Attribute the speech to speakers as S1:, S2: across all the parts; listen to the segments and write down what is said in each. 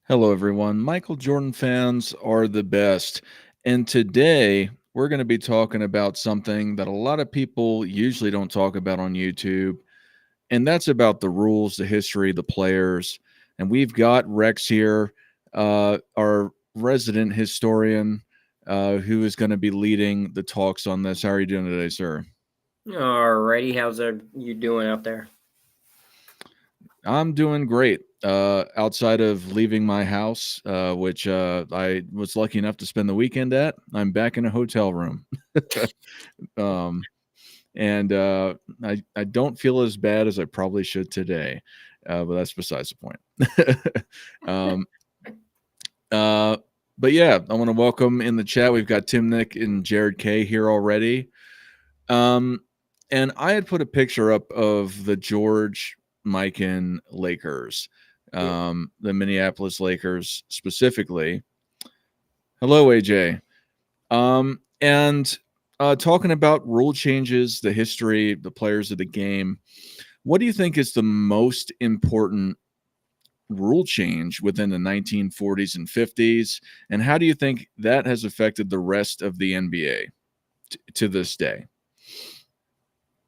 S1: Hello, everyone. Michael Jordan fans are the best. And today we're going to be talking about something that a lot of people usually don't talk about on YouTube. And that's about the rules, the history, the players. And we've got Rex here, our resident historian, who is going to be leading the talks on this. How are you doing today, sir?
S2: Alrighty, how's you doing out there?
S1: I'm doing great. Outside of leaving my house, which I was lucky enough to spend the weekend at, I'm back in a hotel room. um, and I don't feel as bad as I probably should today, but that's besides the point. um, uh, but yeah, I want to welcome in the chat. We've got Tim Nick and Jared K here already. Um, and I had put a picture up of the George Mikan Lakers, the Minneapolis Lakers specifically. Hello, AJ. And talking about rule changes, the history, the players of the game. What do you think is the most important rule change within the 1940s and 50s? And how do you think that has affected the rest of the NBA to this day?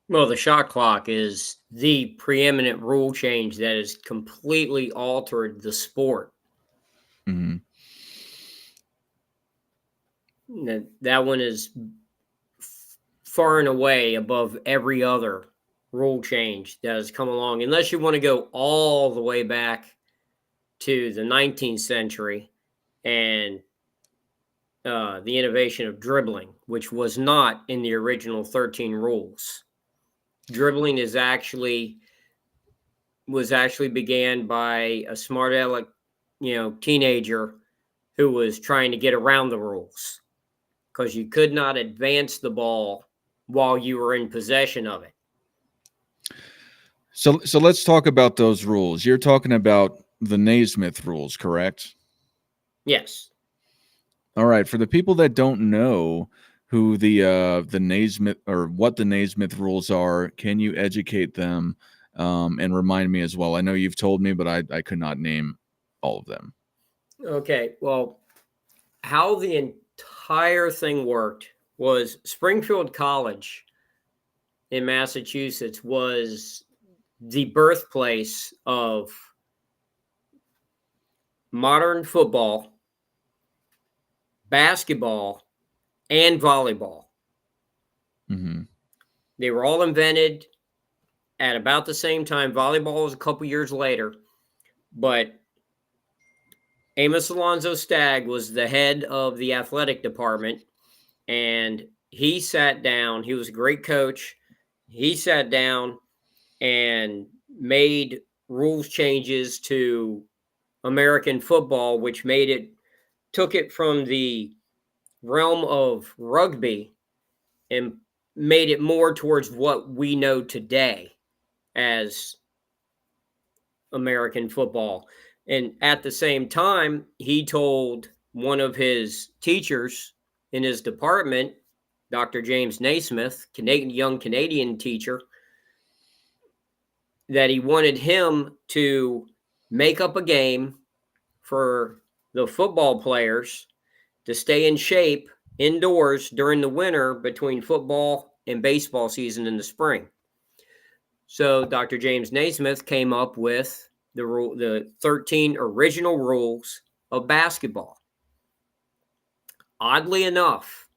S2: Well, the shot clock is the preeminent rule change that has completely altered the sport.
S1: Mm-hmm.
S2: That one is far and away above every other rule change that has come along, unless you want to go all the way back to the 19th century and the innovation of dribbling, which was not in the original 13 rules. Dribbling was actually began by a smart aleck, teenager who was trying to get around the rules because you could not advance the ball while you were in possession of it.
S1: So let's talk about those rules. You're talking about the Naismith rules, correct?
S2: Yes.
S1: All right. For the people that don't know who the Naismith or what the Naismith rules are, can you educate them and remind me as well? I know you've told me, but I could not name all of them.
S2: Okay. Well, how the entire thing worked was Springfield College in Massachusetts was the birthplace of modern football, basketball, and volleyball.
S1: Mm-hmm.
S2: They were all invented at about the same time. Volleyball was a couple years later, but Amos Alonzo Stagg was the head of the athletic department, and he sat down. He was a great coach. He sat down and made rules changes to American football, which took it from the realm of rugby and made it more towards what we know today as American football. And at the same time, he told one of his teachers in his department, Dr. James Naismith, young Canadian teacher, that he wanted him to make up a game for the football players to stay in shape indoors during the winter between football and baseball season in the spring. So Dr. James Naismith came up with the 13 original rules of basketball. Oddly enough,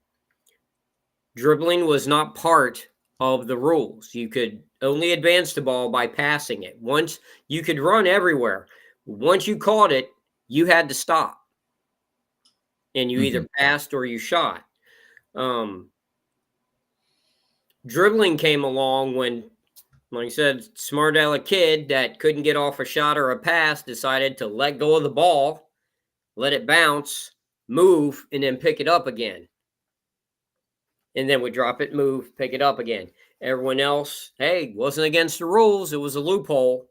S2: dribbling was not part of the rules. You could only advance the ball by passing it. Once you could run everywhere. Once you caught it, you had to stop. And you either passed or you shot. Dribbling came along when, like I said, smart aleck kid that couldn't get off a shot or a pass decided to let go of the ball, let it bounce, move, and then pick it up again. And then would drop it, move, pick it up again. Everyone else, hey, wasn't against the rules. It was a loophole.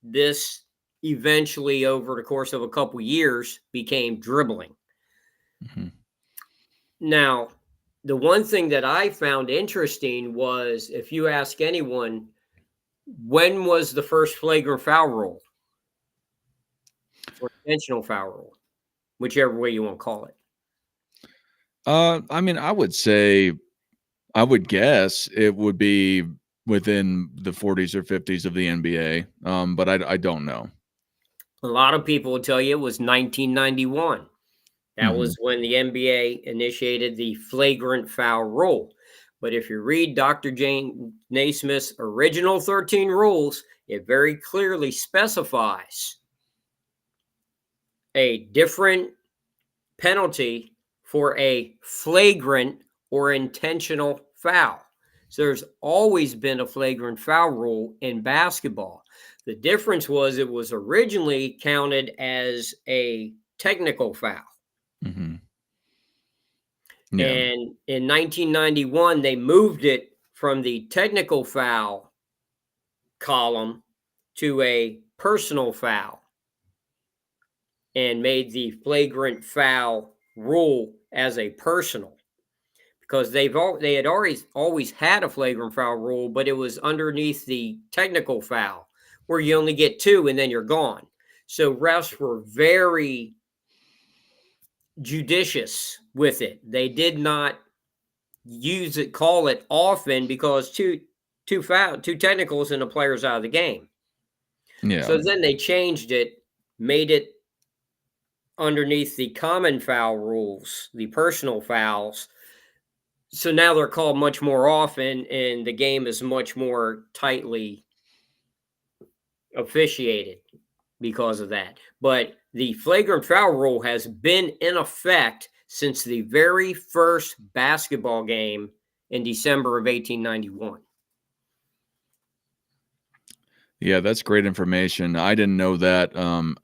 S2: This eventually, over the course of a couple years, became dribbling.
S1: Mm-hmm.
S2: Now, the one thing that I found interesting was if you ask anyone, when was the first flagrant foul rule? or intentional foul rule, whichever way you want to call it.
S1: I mean, I would guess it would be within the 40s or 50s of the NBA, but I don't know.
S2: A lot of people will tell you it was 1991. That was when the NBA initiated the flagrant foul rule. But if you read Dr. Jane Naismith's original 13 rules, it very clearly specifies a different penalty for a flagrant or intentional foul. So there's always been a flagrant foul rule in basketball. The difference was it was originally counted as a technical foul.
S1: Yeah.
S2: And in 1991, they moved it from the technical foul column to a personal foul and made the flagrant foul rule as a personal, because they had always had a flagrant foul rule, but it was underneath the technical foul where you only get 2 and then you're gone. So refs were very judicious with it. They did not call it often, because two technicals and a player's out of the game.
S1: Yeah.
S2: So then they changed it, made it underneath the common foul rules, the personal fouls. So now they're called much more often, and the game is much more tightly officiated because of that. But the flagrant foul rule has been in effect since the very first basketball game in December of 1891.
S1: Yeah, that's great information. I didn't know that.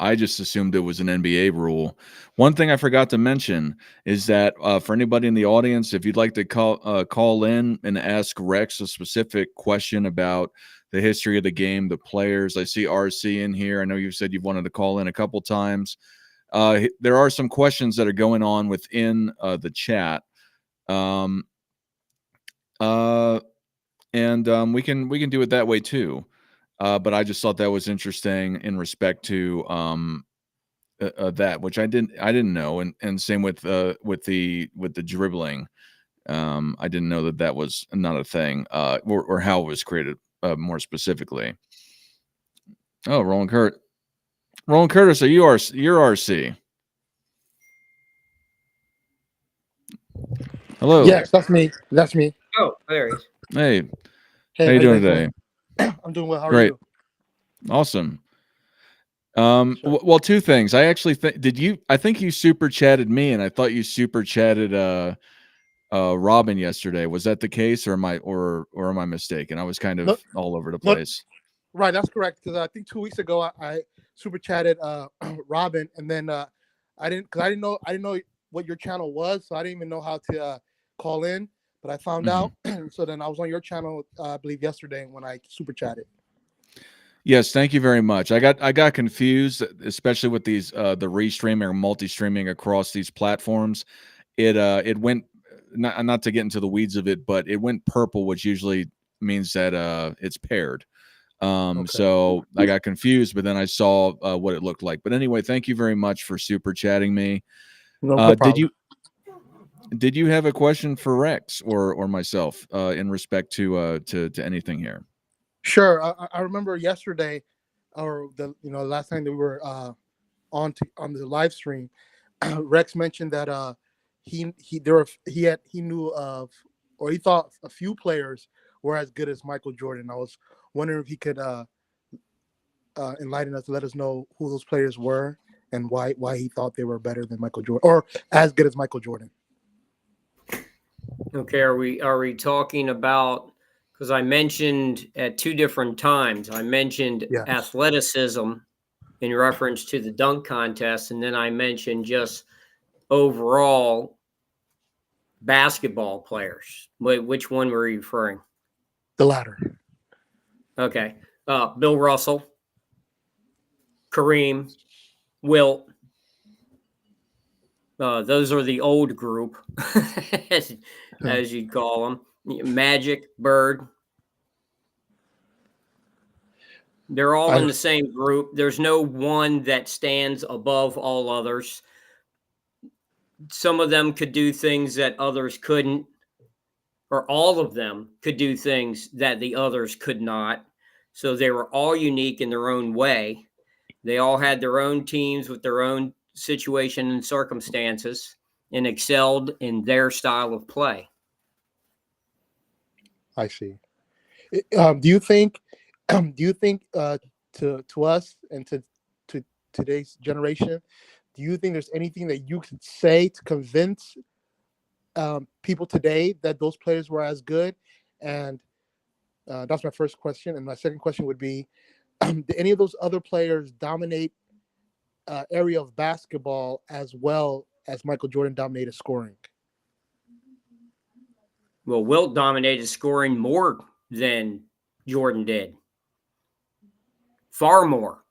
S1: I just assumed it was an NBA rule. One thing I forgot to mention is that for anybody in the audience, if you'd like to call in and ask Rex a specific question about the history of the game, the players. I see RC in here. I know you said you've wanted to call in a couple times. There are some questions that are going on within the chat. And we can do it that way too. But I just thought that was interesting in respect to that, which I didn't know, and same with the dribbling. I didn't know that was not a thing, or how it was created more specifically. Oh, Roland Curtis, are you're RC? Hello.
S3: Yes, that's me. That's me.
S2: Oh, there he is.
S1: Hey, how you doing today?
S3: I'm doing well. How are
S1: Great.
S3: you?
S1: Awesome.
S3: Sure.
S1: Well, two things. I actually I think you super chatted me, and I thought you super chatted Robin yesterday. Was that the case, or am I mistaken? I was kind of all over the place.
S3: Right, that's correct. Because I think 2 weeks ago I super chatted Robin, and then I didn't know what your channel was, so I didn't even know how to call in. But I found out, so then I was on your channel, I believe yesterday when I super chatted.
S1: Yes, thank you very much. I got confused, especially with these the restreaming or multi-streaming across these platforms. It went, not to get into the weeds of it, but it went purple, which usually means that it's paired. Okay. So I got confused, but then I saw what it looked like. But anyway, thank you very much for super chatting me.
S3: No problem.
S1: Did you have a question for Rex or myself in respect to anything here?
S3: Sure. I remember yesterday, or the last time that we were on the live stream, Rex mentioned that he knew of, or he thought a few players were as good as Michael Jordan. I was wondering if he could enlighten us, let us know who those players were and why he thought they were better than Michael Jordan or as good as Michael Jordan.
S2: Okay, are we talking about, because I mentioned at 2 different times, I mentioned athleticism in reference to the dunk contest, and then I mentioned just overall basketball players. Which one were you referring?
S3: The latter.
S2: Okay. Bill Russell, Kareem, Wilt. Those are the old group, as you call them. Magic, Bird. They're all in the same group. There's no one that stands above all others. Some of them could do things that others couldn't, or all of them could do things that the others could not. So they were all unique in their own way. They all had their own teams with their own situation and circumstances and excelled in their style of play.
S3: I see. Do you think to us and to today's generation, do you think there's anything that you could say to convince people today that those players were as good? And that's my first question. And my second question would be, did any of those other players dominate area of basketball as well as Michael Jordan dominated scoring?
S2: Well, Wilt dominated scoring more than Jordan did. Far more.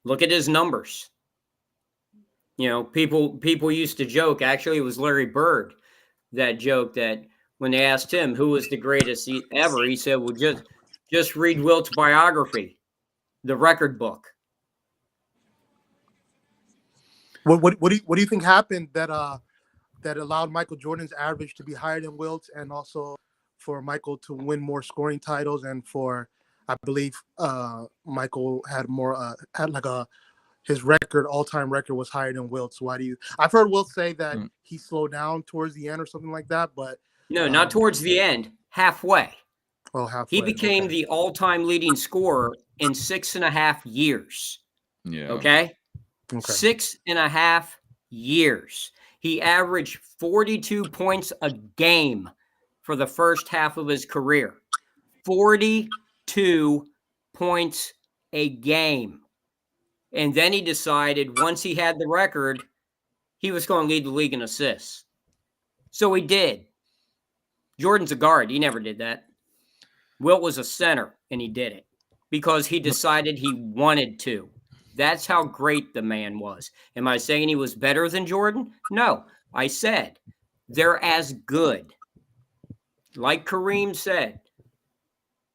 S2: Look at his numbers. You know, people used to joke. Actually, it was Larry Bird that joked that when they asked him who was the greatest ever, he said, "Well, just read Wilt's biography, the record book."
S3: What do you think happened that allowed Michael Jordan's average to be higher than Wilt's, and also for Michael to win more scoring titles, and for, I believe, Michael had more his record, all-time record was higher than Wilt's. Why do you? I've heard Wilt say that he slowed down towards the end or something like that, but
S2: no, not towards the end. Halfway.
S3: Oh, halfway.
S2: He became the all-time leading scorer in 6.5 years.
S1: Yeah.
S2: Okay. 6.5 years. He averaged 42 points a game for the first half of his career. 42 points a game. And then he decided once he had the record, he was going to lead the league in assists. So he did. Jordan's a guard. He never did that. Wilt was a center, and he did it because he decided he wanted to. That's how great the man was. Am I saying he was better than Jordan? No. I said they're as good. Like Kareem said,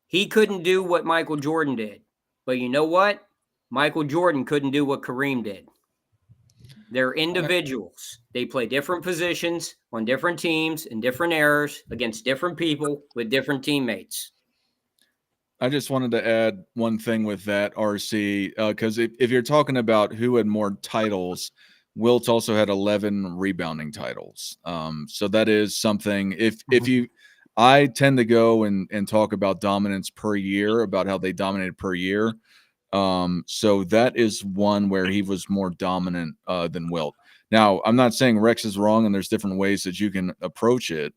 S2: he couldn't do what Michael Jordan did. But you know what? Michael Jordan couldn't do what Kareem did. They're individuals. They play different positions on different teams in different eras against different people with different teammates.
S1: I just wanted to add one thing with that, RC, because if you're talking about who had more titles, Wilt also had 11 rebounding titles. So that is something. I tend to go and talk about dominance per year, about how they dominated per year. So that is one where he was more dominant than Wilt. Now, I'm not saying Rex is wrong, and there's different ways that you can approach it.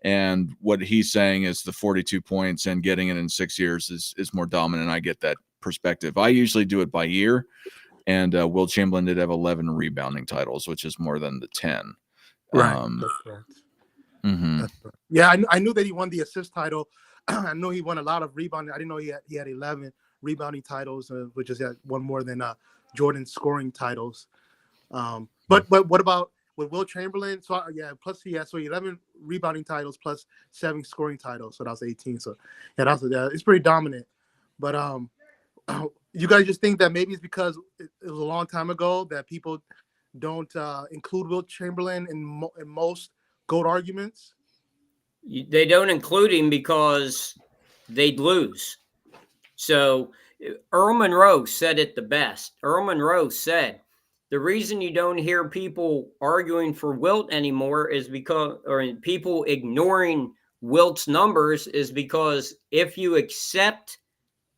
S1: And what he's saying is the 42 points and getting it in 6 years is more dominant. I get that perspective. I usually do it by year, and Wilt Chamberlain did have 11 rebounding titles, which is more than the 10.
S3: Right. That's correct.
S1: Mm-hmm.
S3: That's correct. Yeah, I knew that he won the assist title. I know he won a lot of rebounding. I didn't know he had 11 rebounding titles, which is one more than Jordan's scoring titles. But what about with Wilt Chamberlain? So plus he has 11 rebounding titles plus 7 scoring titles, so that was 18. So yeah, it's pretty dominant. But you guys just think that maybe it's because it was a long time ago that people don't include Wilt Chamberlain in most GOAT arguments?
S2: They don't include him because they'd lose. So Earl Monroe said it the best. Earl Monroe said, the reason you don't hear people arguing for Wilt anymore is because, or people ignoring Wilt's numbers is because if you accept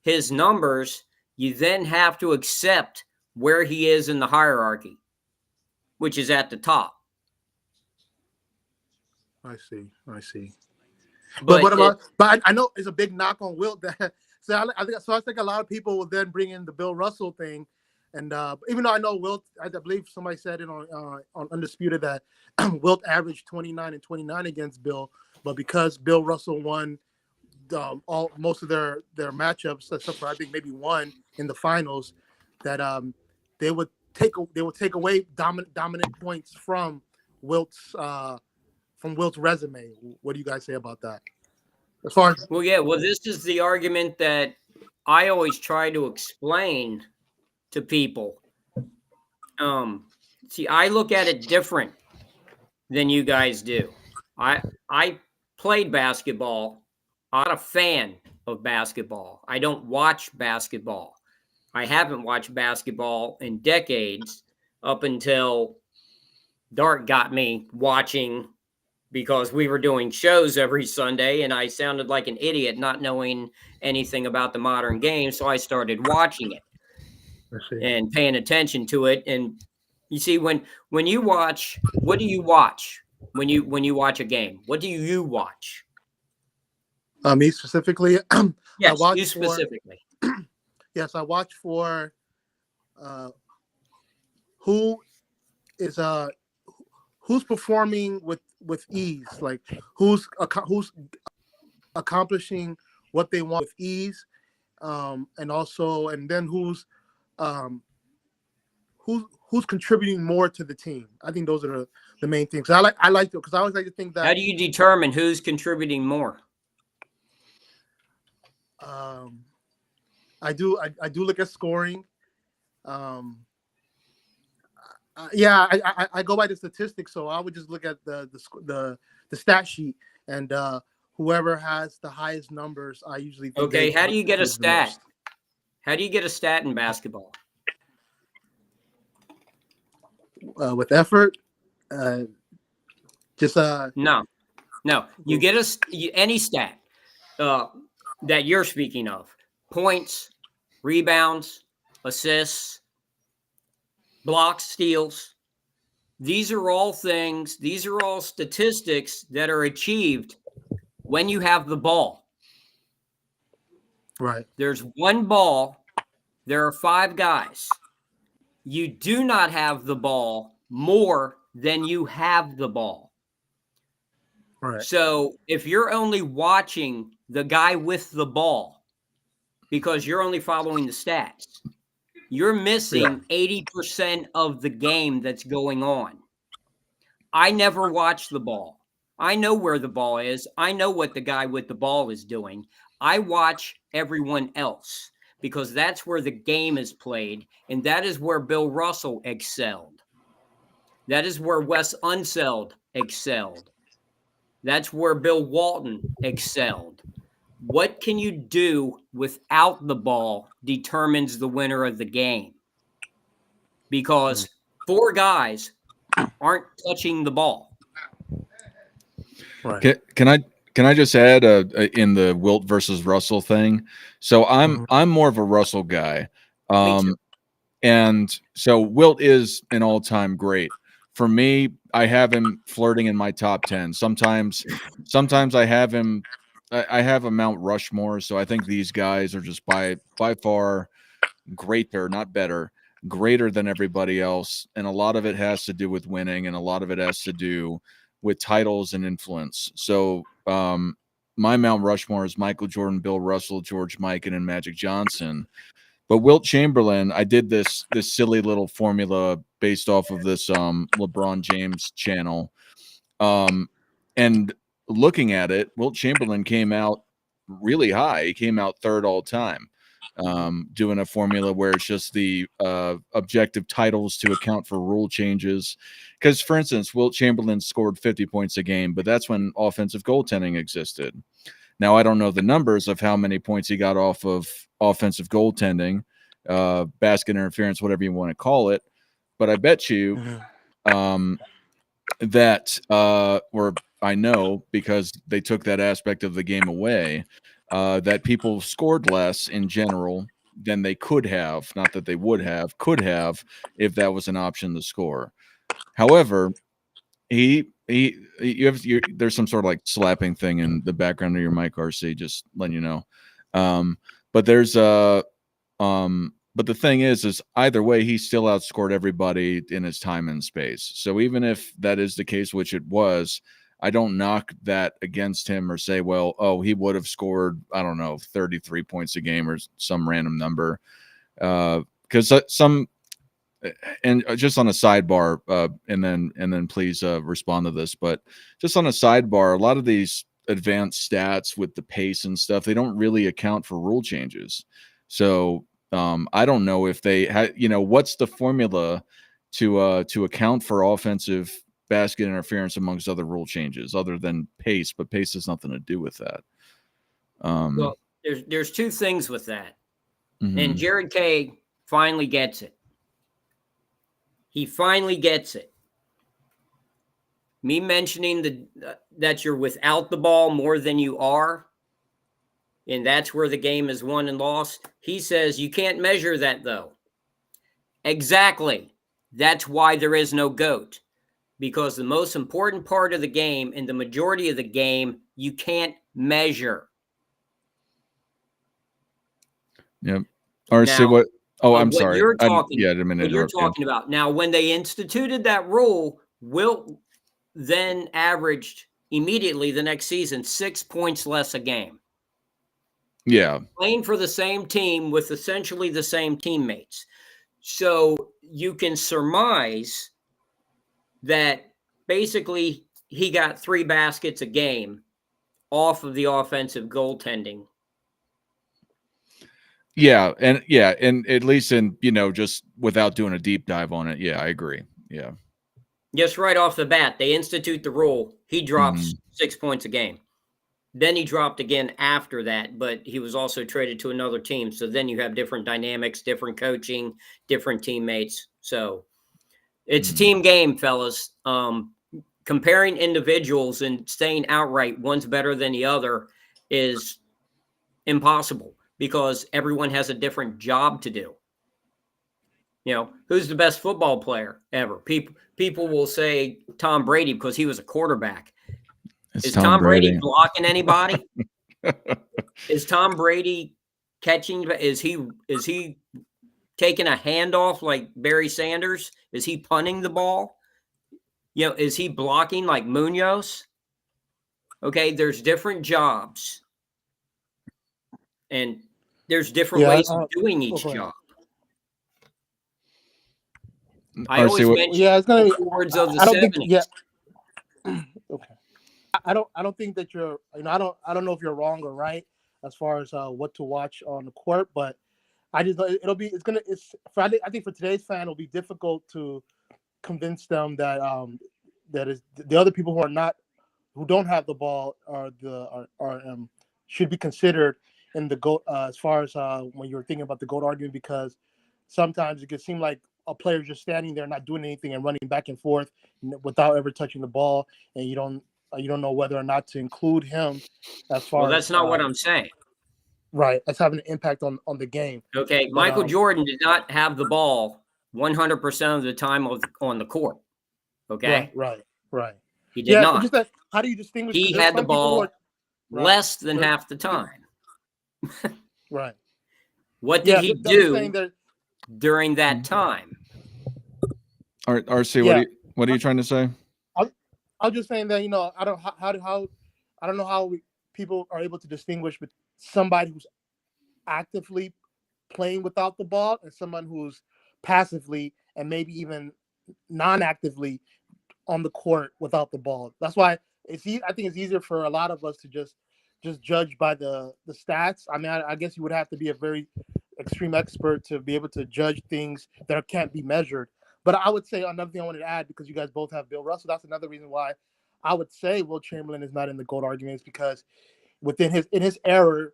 S2: his numbers, you then have to accept where he is in the hierarchy, which is at the top.
S3: I see.
S2: But
S3: what about? But I know it's a big knock on Wilt. That I think a lot of people will then bring in the Bill Russell thing, and even though I know Wilt, I believe somebody said it on Undisputed that Wilt averaged 29 and 29 against Bill, but because Bill Russell won most of their matchups, except for I think maybe one in the finals, that they would take away dominant points from Wilt's resume. What do you guys say about that? As far as
S2: this is the argument that I always try to explain to people. See, I look at it different than you guys do. I played basketball. I'm not a fan of basketball. I don't watch basketball. I haven't watched basketball in decades up until Dart got me watching because we were doing shows every Sunday and I sounded like an idiot not knowing anything about the modern game. So I started watching it and paying attention to it. And you see, when you watch, what do you watch when you watch a game? What do you watch?
S3: Me specifically,
S2: Yes,
S3: watch
S2: you specifically.
S3: yes, I watch for who is who's performing with ease, like who's accomplishing what they want with ease, and then who's contributing more to the team. I think those are the main things. I like to, because I always like to think that.
S2: How do you determine who's contributing more?
S3: I do look at scoring. I go by the statistics, so I would just look at the stat sheet, and whoever has the highest numbers, I usually think.
S2: Okay, how do you get a stat? How do you get a stat in basketball?
S3: With effort, just
S2: no. You get any stat that you're speaking of: points, rebounds, assists, blocks, steals. These are all things. These are all statistics that are achieved when you have the ball.
S3: Right.
S2: There's one ball. There are 5 guys. You do not have the ball more than you have the ball.
S3: Right.
S2: So if you're only watching the guy with the ball because you're only following the stats, you're missing 80% of the game that's going on. I never watch the ball. I know where the ball is. I know what the guy with the ball is doing. I watch everyone else because that's where the game is played, and that is where Bill Russell excelled. That is where Wes Unseld excelled. That's where Bill Walton excelled. What can you do without the ball determines the winner of the game. Because 4 guys aren't touching the ball.
S3: Right.
S1: Can I just add in the Wilt versus Russell thing? So I'm more of a Russell guy. And so Wilt is an all-time great. For me, I have him flirting in my top 10. Sometimes I have him. I have a Mount Rushmore. So I think these guys are just by far greater, not better, greater than everybody else. And a lot of it has to do with winning, and a lot of it has to do with titles and influence. So my Mount Rushmore is Michael Jordan, Bill Russell, George Mikan, and Magic Johnson. But Wilt Chamberlain, I did this silly little formula based off of this LeBron James channel. And looking at it, Wilt Chamberlain came out really high. He came out 3rd all time, doing a formula where it's just the objective titles to account for rule changes. Because, for instance, Wilt Chamberlain scored 50 points a game, but that's when offensive goaltending existed. Now, I don't know the numbers of how many points he got off of offensive goaltending, basket interference, whatever you want to call it. But I bet you that, or I know because they took that aspect of the game away, that people scored less in general than they could have. Not that they would have, could have, if that was an option to score. However, there's some sort of like slapping thing in the background of your mic, RC, just letting you know. But there's but the thing is either way, he still outscored everybody in his time and space. So even if that is the case, which it was, I don't knock that against him or say, well, oh, he would have scored, I don't know, 33 points a game or some random number. Because and just on a sidebar, and then please respond to this. But just on a sidebar, a lot of these advanced stats with the pace and stuff, they don't really account for rule changes. So I don't know if they had, what's the formula to account for offensive basket interference amongst other rule changes other than pace, but pace has nothing to do with that.
S2: Well, there's two things with that.
S1: Mhm.
S2: And Jared Kay finally gets it. He finally gets it. Me mentioning that you're without the ball more than you are, and that's where the game is won and lost. He says you can't measure that, though. Exactly. That's why there is no GOAT. Because the most important part of the game and the majority of the game, you can't measure.
S1: Yep. Or say
S2: Now,
S1: what? Oh, I'm
S2: what
S1: sorry.
S2: you're
S1: I
S2: talking,
S1: didn't mean to
S2: what you're
S1: interrupt you.
S2: talking about. Now, when they instituted that rule, Wilt then averaged immediately the next season 6 points less a game.
S1: Yeah.
S2: Playing for the same team with essentially the same teammates. So you can surmise that basically he got 3 baskets a game off of the offensive goaltending.
S1: Yeah, and at least in, just without doing a deep dive on it. Yeah, I agree. Yeah.
S2: Just right off the bat, they institute the rule. He drops
S1: Mhm.
S2: 6 points a game. Then he dropped again after that, but he was also traded to another team. So then you have different dynamics, different coaching, different teammates. So it's a team game, fellas. Comparing individuals and saying outright one's better than the other is impossible because everyone has a different job to do. Who's the best football player ever? People will say Tom Brady because he was a quarterback.
S1: It's
S2: Is Tom Brady
S1: Brady.
S2: blocking anybody? Is Tom Brady catching? Is he taking a handoff like Barry Sanders? Is he punting the ball? Is he blocking like Munoz? Okay, there's different jobs. And there's different ways of doing each job. I always mention
S3: it's gonna be
S2: words of the
S3: I don't
S2: 70s.
S3: think okay. I don't think that you're I don't know if you're wrong or right as far as what to watch on the court, but I think I think for today's fan it'll be difficult to convince them that that is the other people who don't have the ball should be considered in the GOAT as far as when you're thinking about the GOAT argument, because sometimes it can seem like a player just standing there not doing anything and running back and forth without ever touching the ball, and you don't know whether or not to include him as far
S2: Well, that's not what I'm saying.
S3: Right, that's having an impact on the game.
S2: Okay, Michael Jordan did not have the ball 100% of the time on the court. Okay,
S3: right.
S2: He did not.
S3: Just that, how do you distinguish?
S2: He had the ball less than half the time.
S3: Right.
S2: What did he do during that time?
S1: RC, what are you trying to say?
S3: I'm just saying that I don't know how people are able to distinguish with somebody who's actively playing without the ball and someone who's passively and maybe even non-actively on the court without the ball. That's why I think it's easier for a lot of us to just judge by the stats. I mean, I guess you would have to be a very extreme expert to be able to judge things that can't be measured. But I would say another thing I wanted to add, because you guys both have Bill Russell, that's another reason why I would say Wilt Chamberlain is not in the GOAT arguments, because in his era,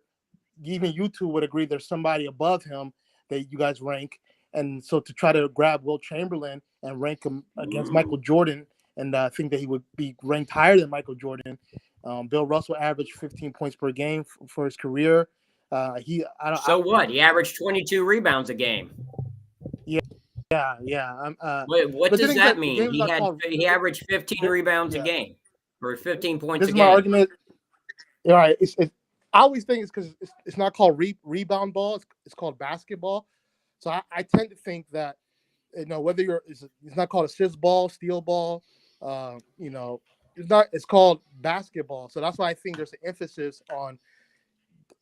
S3: even you two would agree there's somebody above him that you guys rank. And so to try to grab Wilt Chamberlain and rank him against Michael Jordan and think that he would be ranked higher than Michael Jordan. Bill Russell averaged 15 points per game for his career. He
S2: averaged 22 rebounds a game.
S3: Yeah.
S2: What does that mean? He averaged 15 rebounds a game, or 15 points a game.
S3: This is my argument. All right, I always think it's because it's not called rebound ball. It's called basketball. So I tend to think that whether it's not called assist ball, steal ball. It's called basketball. So that's why I think there's an emphasis on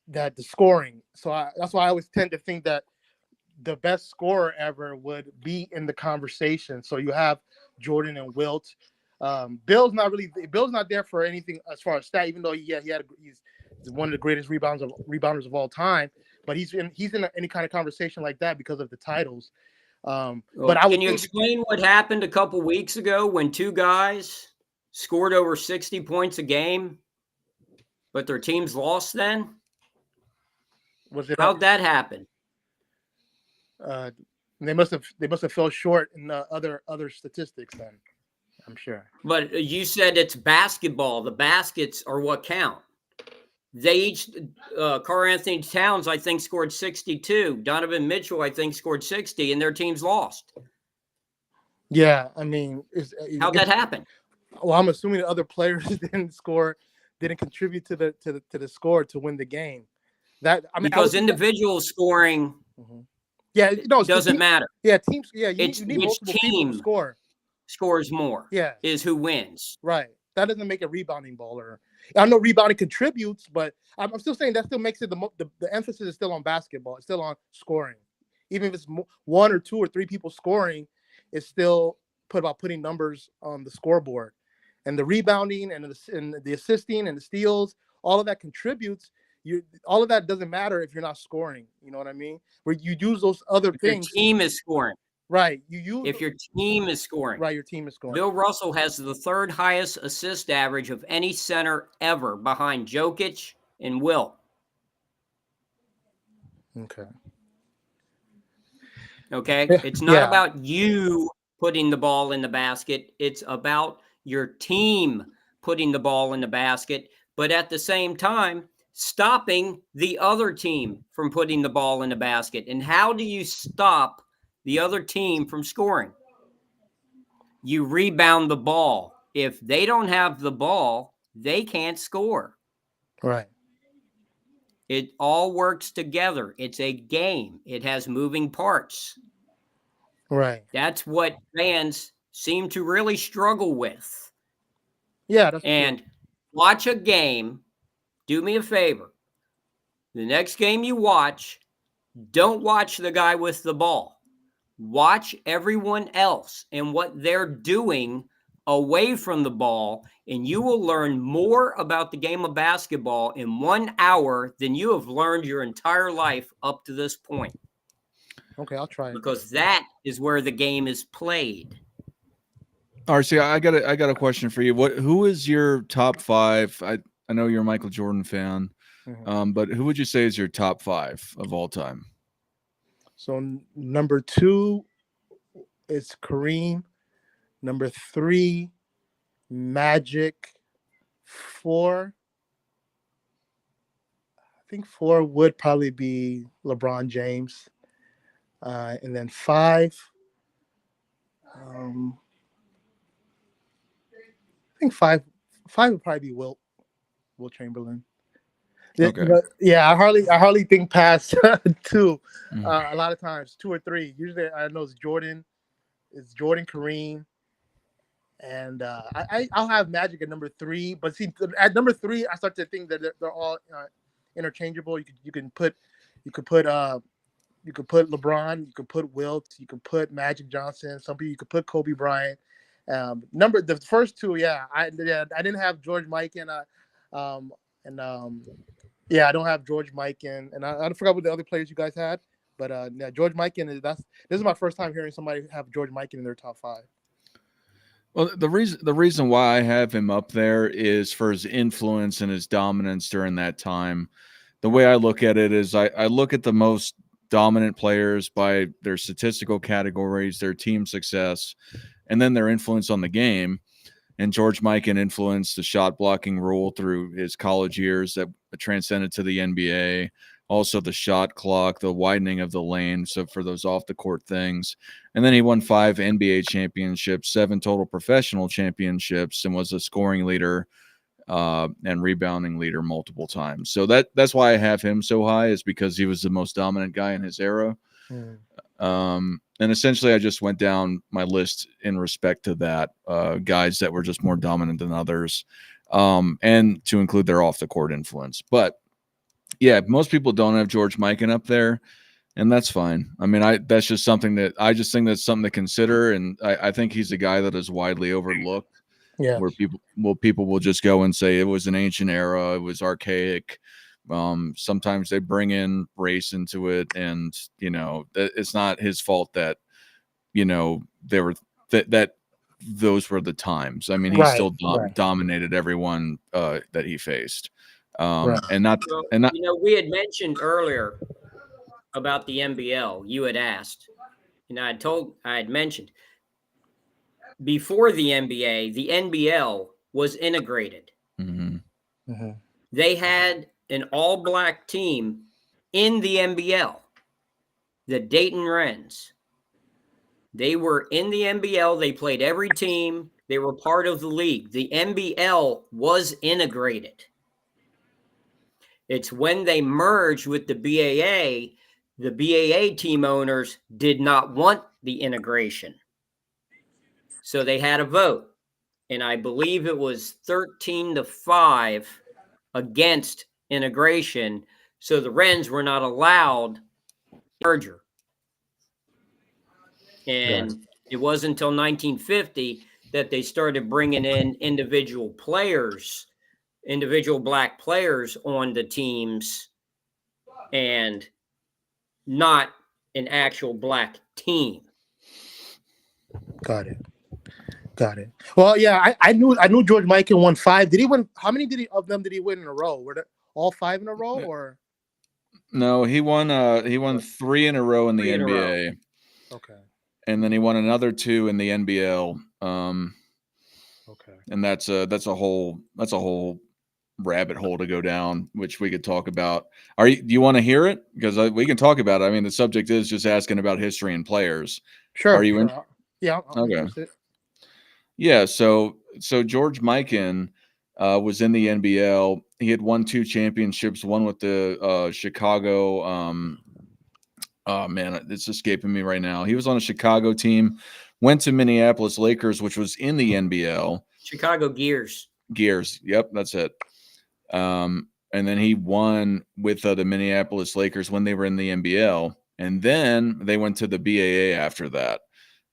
S3: that, the scoring. So that's why I always tend to think that the best scorer ever would be in the conversation. So you have Jordan and Wilt. Bill's not there for anything as far as stat, even though he's one of the greatest rebounders of all time. but he's in any kind of conversation like that because of the titles.
S2: Well,
S3: But I would
S2: can you
S3: think,
S2: explain what happened a couple weeks ago when two guys scored over 60 points a game, but their teams lost then?
S3: was it
S2: How'd that happen?
S3: they must have fell short in other statistics then, I'm sure.
S2: But you said it's basketball. The baskets are what count. They each, Karl Anthony Towns, I think, scored 62. Donovan Mitchell, I think, scored 60, and their teams lost.
S3: Yeah, I mean,
S2: How'd that happen?
S3: Well, I'm assuming the other players didn't contribute to the score to win the game. That I mean,
S2: because individual scoring,
S3: yeah, no,
S2: doesn't matter.
S3: Yeah, teams. Yeah, you
S2: It's
S3: need
S2: which
S3: multiple people
S2: team
S3: to score.
S2: Scores more.
S3: Yeah,
S2: is who wins.
S3: Right. That doesn't make a rebounding baller. I know rebounding contributes, but I'm still saying that still makes it the emphasis is still on basketball. It's still on scoring. Even if it's one or two or three people scoring, it's still about putting numbers on the scoreboard. And the rebounding and the assisting and the steals, all of that contributes. All of that doesn't matter if you're not scoring. You know what I mean? Where you use those other things.
S2: Your team is scoring.
S3: Right. You use
S2: if your team is scoring.
S3: Right, your team is scoring.
S2: Bill Russell has the third highest assist average of any center ever behind Jokic and Wilt.
S3: Okay.
S2: It's not about you putting the ball in the basket. It's about your team putting the ball in the basket, but at the same time, stopping the other team from putting the ball in the basket. And how do you stop the other team from scoring? You rebound the ball. If they don't have the ball, they can't score.
S3: Right.
S2: It all works together. It's a game. It has moving parts.
S3: Right.
S2: That's what fans seem to really struggle with.
S3: Yeah.
S2: And watch a game. Do me a favor. The next game you watch, don't watch the guy with the ball. Watch everyone else and what they're doing away from the ball, and you will learn more about the game of basketball in 1 hour than you have learned your entire life up to this point.
S3: Okay, I'll try it.
S2: Because that is where the game is played.
S1: RC, I got a question for you. Who is your top five? I know you're a Michael Jordan fan, but who would you say is your top five of all time?
S3: So number 2 is Kareem. Number 3, Magic. 4, I think 4 would probably be LeBron James. And then 5, I think 5 would probably be Wilt Chamberlain.
S1: Okay.
S3: Yeah, I hardly think past 2. A lot of times 2 or 3. Usually I know it's Jordan, Kareem, and I'll have Magic at number 3. But see, at number 3, I start to think that they're all interchangeable. You could put LeBron, you could put Wilt, you could put Magic Johnson. Some people you could put Kobe Bryant. The first 2, I didn't have George Mikan, I don't have George Mikan, and I forgot what the other players you guys had, but George Mikan this is my first time hearing somebody have George Mikan in their top 5.
S1: Well, the reason why I have him up there is for his influence and his dominance during that time. The way I look at it is I look at the most dominant players by their statistical categories, their team success, and then their influence on the game. And George Mikan influenced the shot blocking rule through his college years that transcended to the NBA. Also the shot clock, the widening of the lane. So for those off the court things. And then he won 5 NBA championships, 7 total professional championships, and was a scoring leader and rebounding leader multiple times. So that's why I have him so high, is because he was the most dominant guy in his era. And essentially I just went down my list in respect to that, guys that were just more dominant than others, and to include their off the court influence. But yeah, most people don't have George Mikan up there, and that's fine. I mean, that's just something that I just think that's something to consider. And I think he's a guy that is widely overlooked. Yeah, where people will just go and say it was an ancient era, it was archaic. Sometimes they bring in race into it, and it's not his fault that there were that those were the times. I mean, he still dominated everyone that he faced, and not
S2: Well,
S1: and not.
S2: we had mentioned earlier about the NBL. You had asked, and I had mentioned before the NBA, the NBL was integrated. They had an all-black team in the NBL, the Dayton Wrens. They were in the NBL. They played every team. They were part of the league. The NBL was integrated. It's when they merged with the BAA team owners did not want the integration. So they had a vote. And I believe it was 13-5 against integration. So the Wrens were not allowed merger. And it wasn't until 1950 that they started bringing in individual black players on the teams, and not an actual black team.
S3: Got it. Well, yeah, I knew George Mikan won 5. Did he win? How many of them did he win in a row? Were they all 5 in a row, or?
S1: No, he won 3 in a row in the NBA.
S3: Okay.
S1: And then he won another 2 in the NBL.
S3: Okay.
S1: And that's a whole rabbit hole to go down, which we could talk about. Do you want to hear it? Because we can talk about it. I mean, the subject is just asking about history and players.
S3: Sure.
S1: Are you in?
S3: Yeah.
S1: Okay.
S3: Interested.
S1: Yeah. So George Mikan was in the NBL. He had won 2 championships, one with the Chicago. Oh man, it's escaping me right now. He was on a Chicago team, went to Minneapolis Lakers, which was in the NBL.
S2: Chicago Gears.
S1: Yep, that's it. And then he won with the Minneapolis Lakers when they were in the NBL, and then they went to the BAA after that.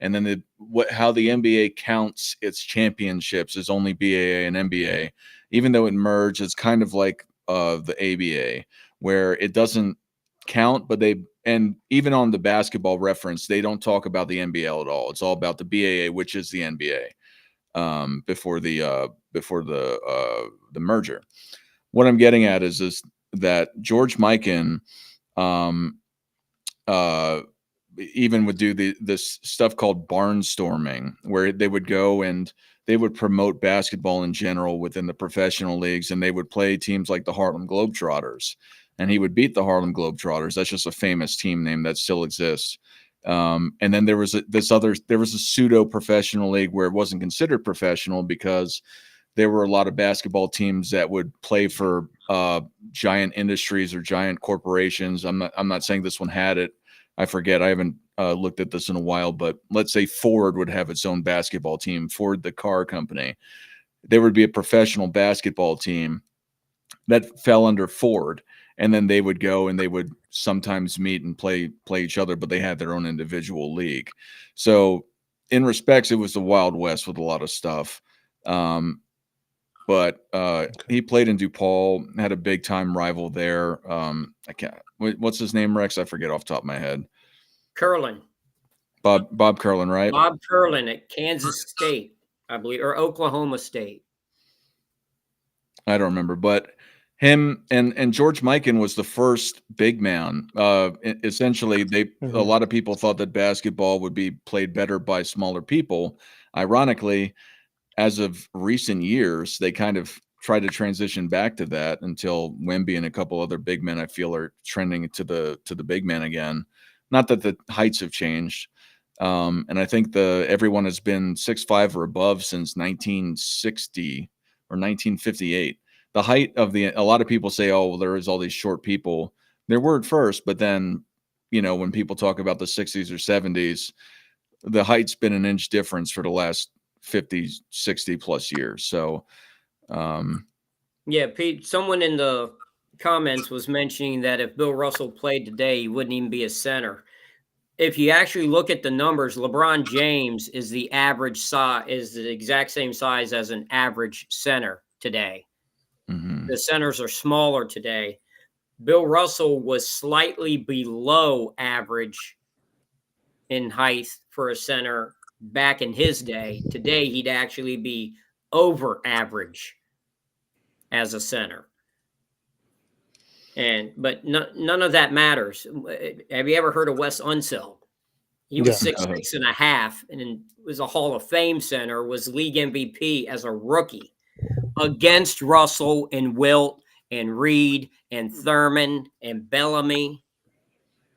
S1: And then how the NBA counts its championships is only BAA and NBA, even though it merged. It's kind of like the ABA, where it doesn't count, but and even on the Basketball Reference, they don't talk about the NBL at all. It's all about the BAA, which is the NBA, before the merger. What I'm getting at is that George Mikan even would do this stuff called barnstorming, where they would go and they would promote basketball in general within the professional leagues, and they would play teams like the Harlem Globetrotters, and he would beat the Harlem Globetrotters. That's just a famous team name that still exists. And then there was a pseudo professional league where it wasn't considered professional because there were a lot of basketball teams that would play for giant industries or giant corporations. I'm not saying this one had it. I forget. I haven't looked at this in a while, but let's say Ford would have its own basketball team, Ford, the car company. There would be a professional basketball team that fell under Ford, and then they would go and they would sometimes meet and play each other, but they had their own individual league. So in respects, it was the Wild West with a lot of stuff. But he played in DePaul, had a big time rival there. What's his name, Rex? I forget off the top of my head.
S2: Curlin.
S1: Bob Curlin, right?
S2: Bob Curlin at Kansas State, I believe, or Oklahoma State.
S1: I don't remember, but him and George Mikan was the first big man. Essentially, a lot of people thought that basketball would be played better by smaller people. Ironically, as of recent years, they kind of tried to transition back to that until Wemby and a couple other big men, I feel, are trending to the big man again. Not that the heights have changed. And I think everyone has been 6'5" or above since 1960 or 1958. The height of a lot of people say, oh, well, there is all these short people. There were at first, but then, when people talk about the 60s or 70s, the height's been an inch difference for the last 50, 60 plus years. So,
S2: yeah, Pete, someone in the comments was mentioning that if Bill Russell played today, he wouldn't even be a center. If you actually look at the numbers, LeBron James is the average size, is the exact same size as an average center today. Mm-hmm. The centers are smaller today, Bill Russell was slightly below average in height for a center back in his day. Today, he'd actually be over average as a center. But none of that matters. Have you ever heard of Wes Unseld? He was
S3: Yeah.
S2: 6'6.5" and was a Hall of Fame center, was league MVP as a rookie against Russell and Wilt and Reed and Thurman and Bellamy.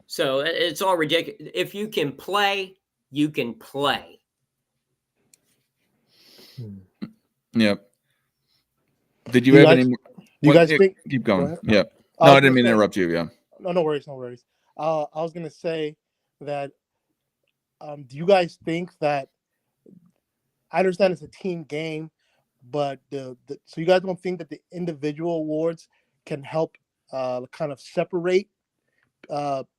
S2: So it's all ridiculous. If you can play, you can play.
S1: Yep. Did you have any?
S3: Do you guys think?
S1: Keep
S3: Go
S1: going.
S3: ahead.
S1: Yep.
S3: I
S1: No,
S3: was
S1: I didn't
S3: gonna
S1: mean to
S3: say-
S1: interrupt you. Yeah.
S3: No worries, no worries. I was gonna say that. Do you guys think that? I understand it's a team game, but so you guys don't think that the individual awards can help kind of separate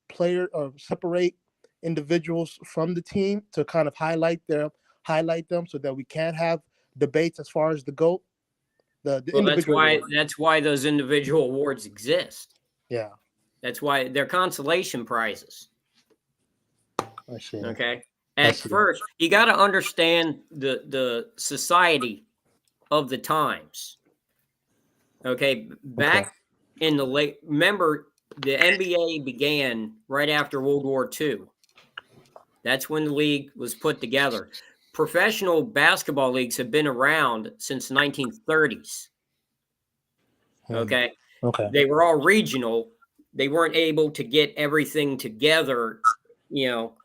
S3: player or separate individuals from the team to kind of highlight them so that we can have debates as far as the GOAT. The
S2: Well,
S3: individual awards.
S2: that's why those individual awards exist.
S3: Yeah,
S2: That's why they're consolation prizes.
S3: I see.
S2: Okay.
S3: I
S2: At
S3: see.
S2: first, you got to understand the society of the times. Okay. Back in the late, remember, the NBA began right after World War II. That's when the league was put together. Professional basketball leagues have been around since 1930s. Okay.
S3: Okay.
S2: They were all regional. They weren't able to get everything together,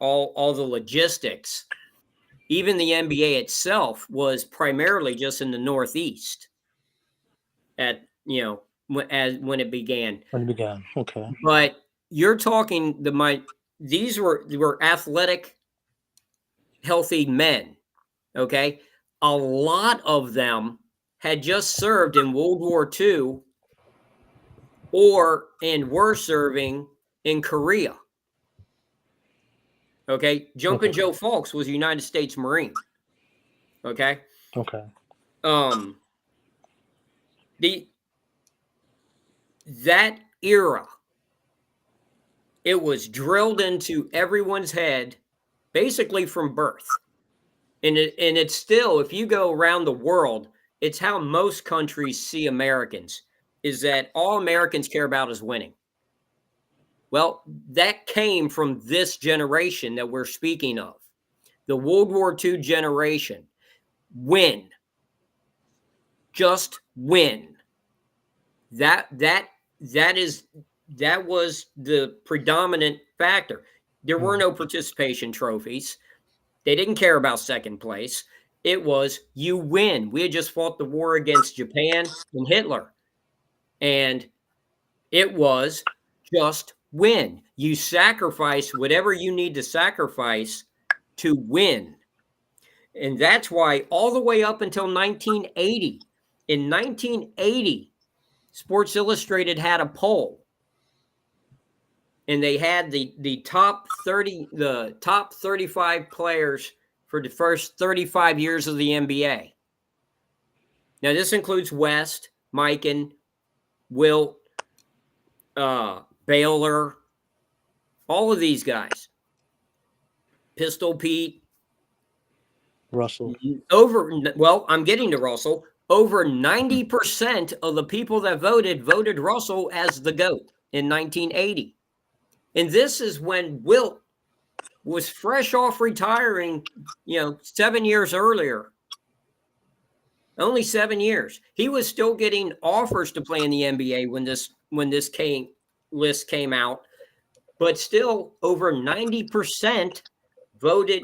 S2: all the logistics. Even the NBA itself was primarily just in the Northeast when it began.
S3: When it began. Okay.
S2: But you're talking these were athletic, healthy men. Okay. A lot of them had just served in World War II and were serving in Korea. Okay. Jumpin' Joe Falks was a United States Marine. Okay.
S3: Okay.
S2: That era, it was drilled into everyone's head basically from birth. And it's still, if you go around the world, it's how most countries see Americans, is that all Americans care about is winning. Well, that came from this generation that we're speaking of, the World War II generation. Win. Just win. That was the predominant factor. There were no participation trophies. They didn't care about second place. It was you win. We had just fought the war against Japan and Hitler. And it was just win. You sacrifice whatever you need to sacrifice to win. And that's why all the way up until 1980, in 1980, Sports Illustrated had a poll. And they had the top 35 players for the first 35 years of the NBA. Now, this includes West, Mikan, Wilt, Baylor, all of these guys. Pistol Pete.
S3: Russell.
S2: I'm getting to Russell. Over 90% of the people that voted Russell as the GOAT in 1980. And this is when Wilt was fresh off retiring, 7 years earlier. Only 7 years. He was still getting offers to play in the NBA when this list came out. But still, over 90% voted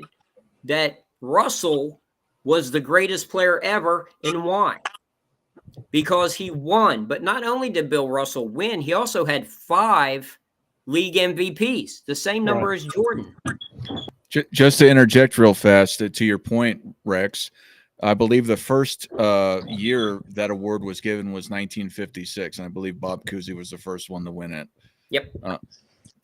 S2: that Russell was the greatest player ever. And why? Because he won. But not only did Bill Russell win, he also had 5 league MVPs, the same number as Jordan.
S1: Just to interject real fast to your point, Rex, I believe the first year that award was given was 1956, and I believe Bob Cousy was the first one to win it.
S2: Yep.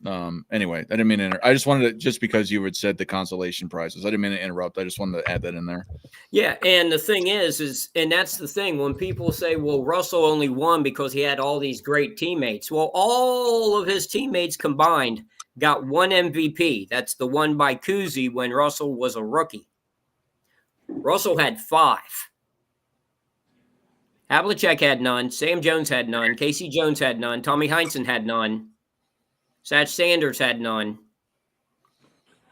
S1: Anyway, I didn't mean to I just wanted to, just because you had said the consolation prizes, I didn't mean to interrupt. I just wanted to add that in there.
S2: Yeah, and the thing is, and that's the thing when people say, well, Russell only won because he had all these great teammates. Well, all of his teammates combined got one MVP. That's the one by Cousy when Russell was a rookie. Russell had 5. Havlicek had none. Sam Jones had none. Casey Jones had none. Tommy Heinsohn had none. Satch Sanders had none.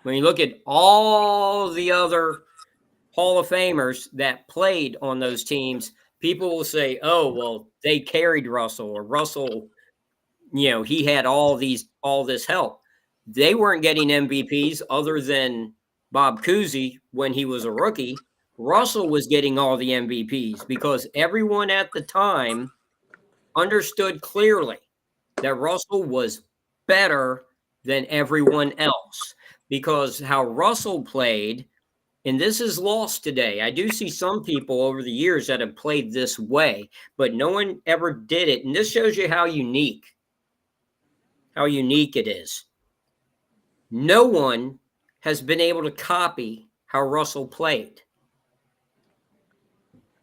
S2: When you look at all the other Hall of Famers that played on those teams, people will say, oh, well, they carried Russell, or Russell, he had all this help. They weren't getting MVPs other than Bob Cousy when he was a rookie. Russell was getting all the MVPs because everyone at the time understood clearly that Russell was better than everyone else because how Russell played, and this is lost today. I do see some people over the years that have played this way, but no one ever did it. And this shows you how unique it is. No one has been able to copy how Russell played.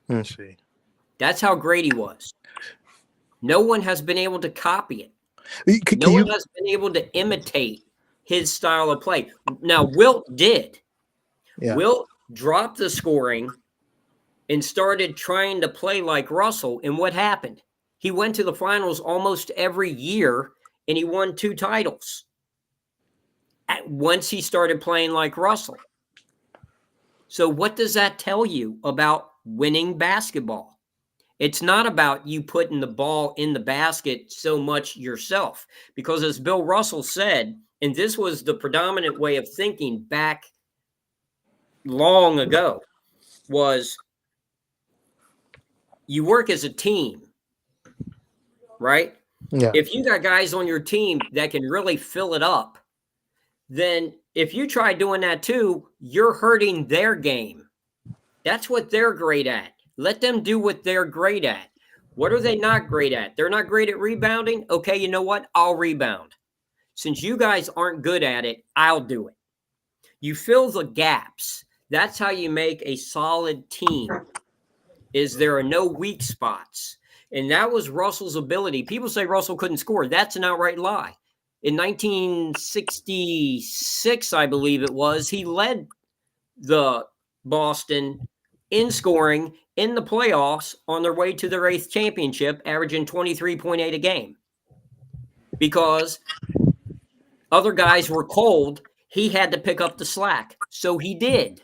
S3: Let's see.
S2: That's how great he was. No one has been able to copy it. No one has been able to imitate his style of play. Now, Wilt did. Yeah. Wilt dropped the scoring and started trying to play like Russell. And what happened? He went to the finals almost every year, and he won 2 titles once he started playing like Russell. So what does that tell you about winning basketball? It's not about you putting the ball in the basket so much yourself, because as Bill Russell said, and this was the predominant way of thinking back long ago, was you work as a team, right? Yeah. If you got guys on your team that can really fill it up, then if you try doing that too, you're hurting their game. That's what they're great at. Let them do what they're great at. What are they not great at? They're not great at rebounding. Okay, you know what? I'll rebound. Since you guys aren't good at it, I'll do it. You fill the gaps. That's how you make a solid team, is there are no weak spots. And that was Russell's ability. People say Russell couldn't score. That's an outright lie. In 1966, I believe it was, he led the Boston in scoring in the playoffs on their way to their 8th championship, averaging 23.8 a game. Because other guys were cold, he had to pick up the slack. So he did.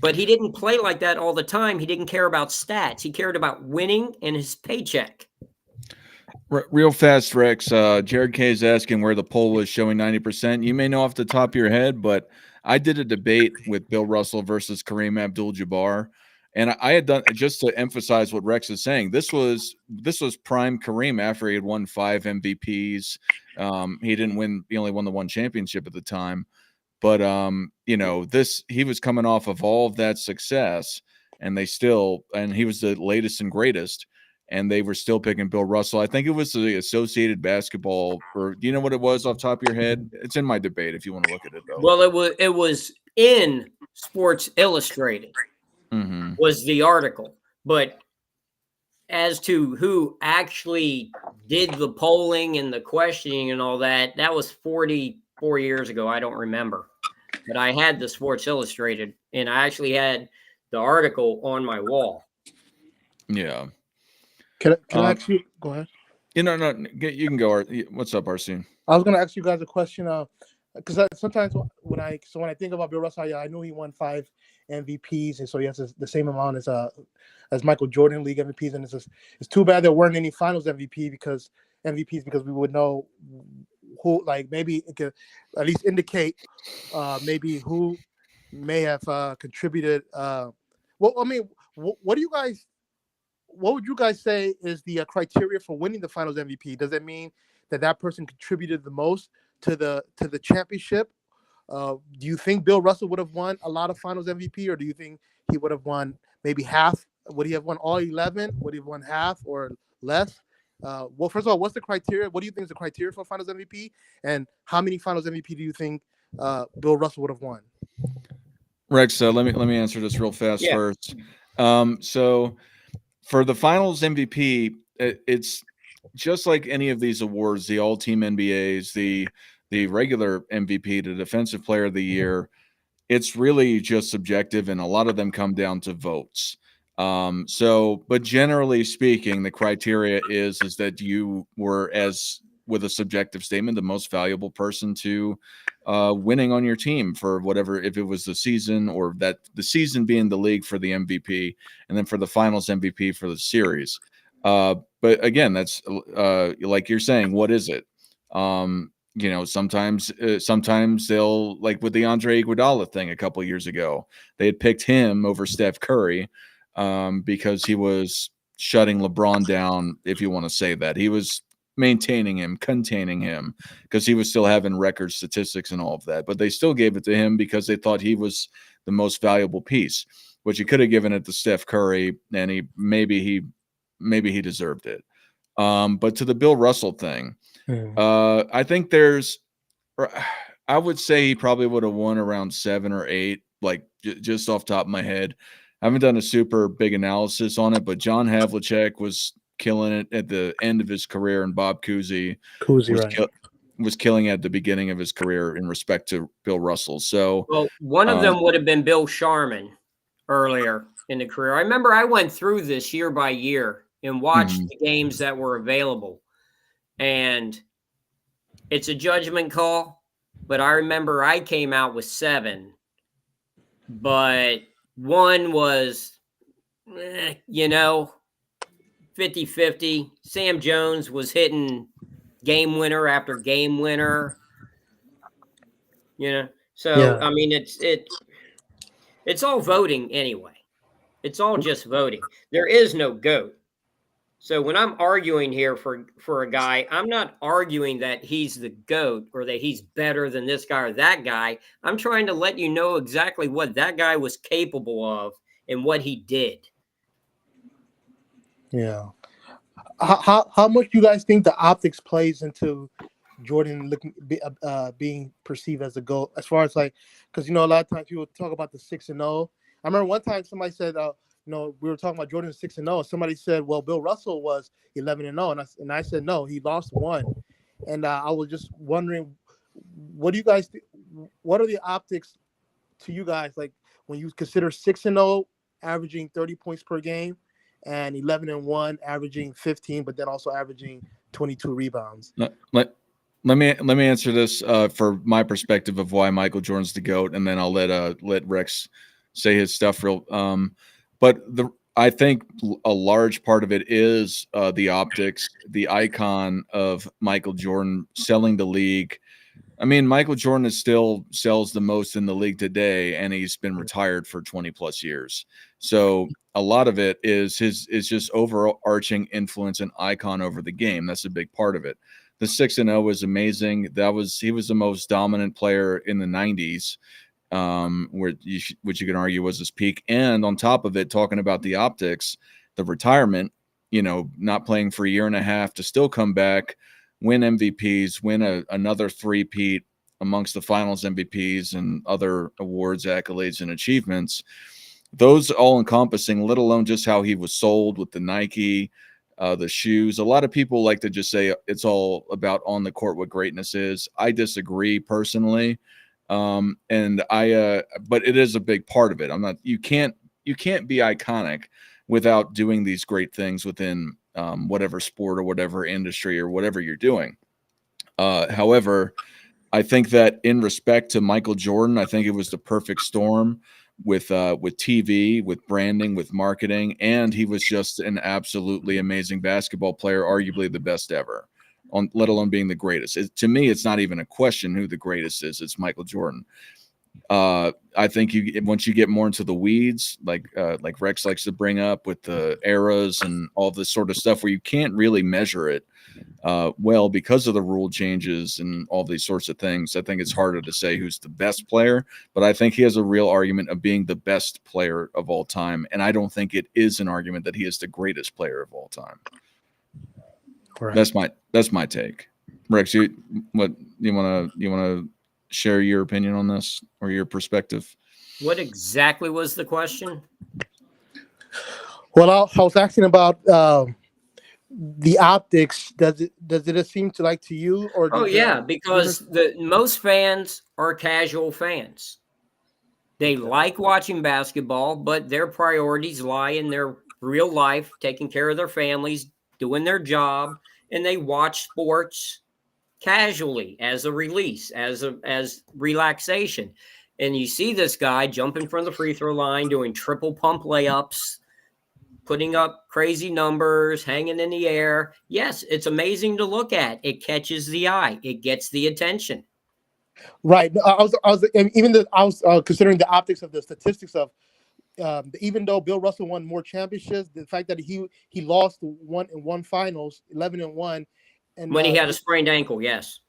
S2: But he didn't play like that all the time. He didn't care about stats. He cared about winning and his paycheck.
S1: Real fast, Rex. Jared K is asking where the poll was showing 90%. You may know off the top of your head, but I did a debate with Bill Russell versus Kareem Abdul-Jabbar, and I had done, just to emphasize what Rex is saying, this was prime Kareem after he had won 5 MVPs. He didn't win; he only won the 1 championship at the time. But he was coming off of all of that success, and he was the latest and greatest. And they were still picking Bill Russell. I think it was the Associated Basketball, or do you know what it was off the top of your head? It's in my debate if you want to look at it, though.
S2: Well, it was in Sports Illustrated was the article. But as to who actually did the polling and the questioning and all that, that was 44 years ago. I don't remember. But I had the Sports Illustrated, and I actually had the article on my wall.
S1: Yeah.
S3: Can I ask you? Go ahead.
S1: You can go. What's up, Arsene?
S3: I was going to ask you guys a question. Because sometimes when I think about Bill Russell, I knew he won 5 MVPs, and so he has the same amount as Michael Jordan League MVPs. And it's too bad there weren't any Finals MVPs because we would know who, like, maybe it could at least indicate maybe who may have contributed. What would you guys say is the criteria for winning the Finals MVP? Does it mean that person contributed the most to the championship? Do you think Bill Russell would have won a lot of Finals MVP, or do you think he would have won maybe half? Would he have won all 11? Would he have won half or less? well, first of all, what's the criteria? What do you think is the criteria for Finals MVP? And how many Finals MVP do you think Bill Russell would have won?
S1: Rex, let me answer this real fast first. So for the Finals MVP, it's just like any of these awards, the All-Team NBAs, the regular MVP, the Defensive Player of the Year. It's really just subjective, and a lot of them come down to votes. But generally speaking, the criteria is that you were, as with a subjective statement, the most valuable person to winning on your team for whatever, if it was the season, or that the season being the league for the MVP, and then for the Finals MVP for the series. But again, that's like you're saying, what is it? Sometimes they'll, like with the Andre Iguodala thing a couple years ago, they had picked him over Steph Curry because he was shutting LeBron down, if you want to say that. He was maintaining him, containing him, because he was still having record statistics and all of that. But they still gave it to him because they thought he was the most valuable piece, which you could have given it to Steph Curry, and maybe he deserved it. But to the Bill Russell thing, I think I would say he probably would have won around 7 or 8, like just off the top of my head. I haven't done a super big analysis on it, but John Havlicek was killing it at the end of his career, and Bob Cousy was killing it at the beginning of his career in respect to Bill Russell. So,
S2: well, one of them would have been Bill Sharman earlier in the career. I remember I went through this year by year and watched the games that were available. And it's a judgment call, but I remember I came out with 7, but one was, 50-50. Sam Jones was hitting game winner after game winner, So, yeah. I mean, it's all voting anyway. It's all just voting. There is no GOAT. So when I'm arguing here for a guy, I'm not arguing that he's the GOAT or that he's better than this guy or that guy. I'm trying to let you know exactly what that guy was capable of and what he did.
S3: Yeah. How much do you guys think the optics plays into Jordan being perceived as a GOAT? As far as because a lot of times people talk about the 6-0. I remember one time somebody said, we were talking about Jordan 6-0. Somebody said, well, Bill Russell was 11-0, and I said no, he lost 1. And I was just wondering, what do you guys? What are the optics to you guys like when you consider 6-0 averaging 30 points per game, and 11-1 averaging 15, but then also averaging 22 rebounds?
S1: Let me answer this for my perspective of why Michael Jordan's the GOAT, and then I'll let Rex say his stuff real. But I think a large part of it is the optics, the icon of Michael Jordan selling the league. I mean, Michael Jordan still sells the most in the league today, and he's been retired for 20 plus years. So a lot of it is just overarching influence and icon over the game. That's a big part of it. The 6-0 was amazing. He was the most dominant player in the 90s. Which you can argue was his peak. And on top of it, talking about the optics, the retirement, not playing for a year and a half to still come back, win MVPs, win another 3-peat amongst the Finals MVPs and other awards, accolades, and achievements. Those all encompassing, let alone just how he was sold with the Nike, the shoes. A lot of people like to just say it's all about on the court what greatness is. I disagree personally. But it is a big part of it. You can't be iconic without doing these great things within whatever sport or whatever industry or whatever you're doing. However, I think that in respect to Michael Jordan, I think it was the perfect storm with TV, with branding, with marketing, and he was just an absolutely amazing basketball player, arguably the best ever. Let alone being the greatest. To me, it's not even a question who the greatest is. It's Michael Jordan. I think once you get more into the weeds, like Rex likes to bring up with the eras and all this sort of stuff, where you can't really measure it well because of the rule changes and all these sorts of things. I think it's harder to say who's the best player, but I think he has a real argument of being the best player of all time, and I don't think it is an argument that he is the greatest player of all time.
S3: Right.
S1: That's my take. Rex, you want to share your opinion on this or your perspective?
S2: What exactly was the question?
S3: Well, I was asking about the optics. Does it seem to like to you, or
S2: Oh
S3: does it,
S2: yeah, because the most fans are casual fans. They like watching basketball, but their priorities lie in their real life, taking care of their families, doing their job, and they watch sports casually as a release, as relaxation. And you see this guy jumping from the free throw line, doing triple pump layups, putting up crazy numbers, hanging in the air. Yes, it's amazing to look at. It catches the eye. It gets the attention.
S3: right? I was even though I was considering the optics of the statistics of even though Bill Russell won more championships, the fact that he lost one finals, 11-1, and
S2: When he had a sprained ankle, yes.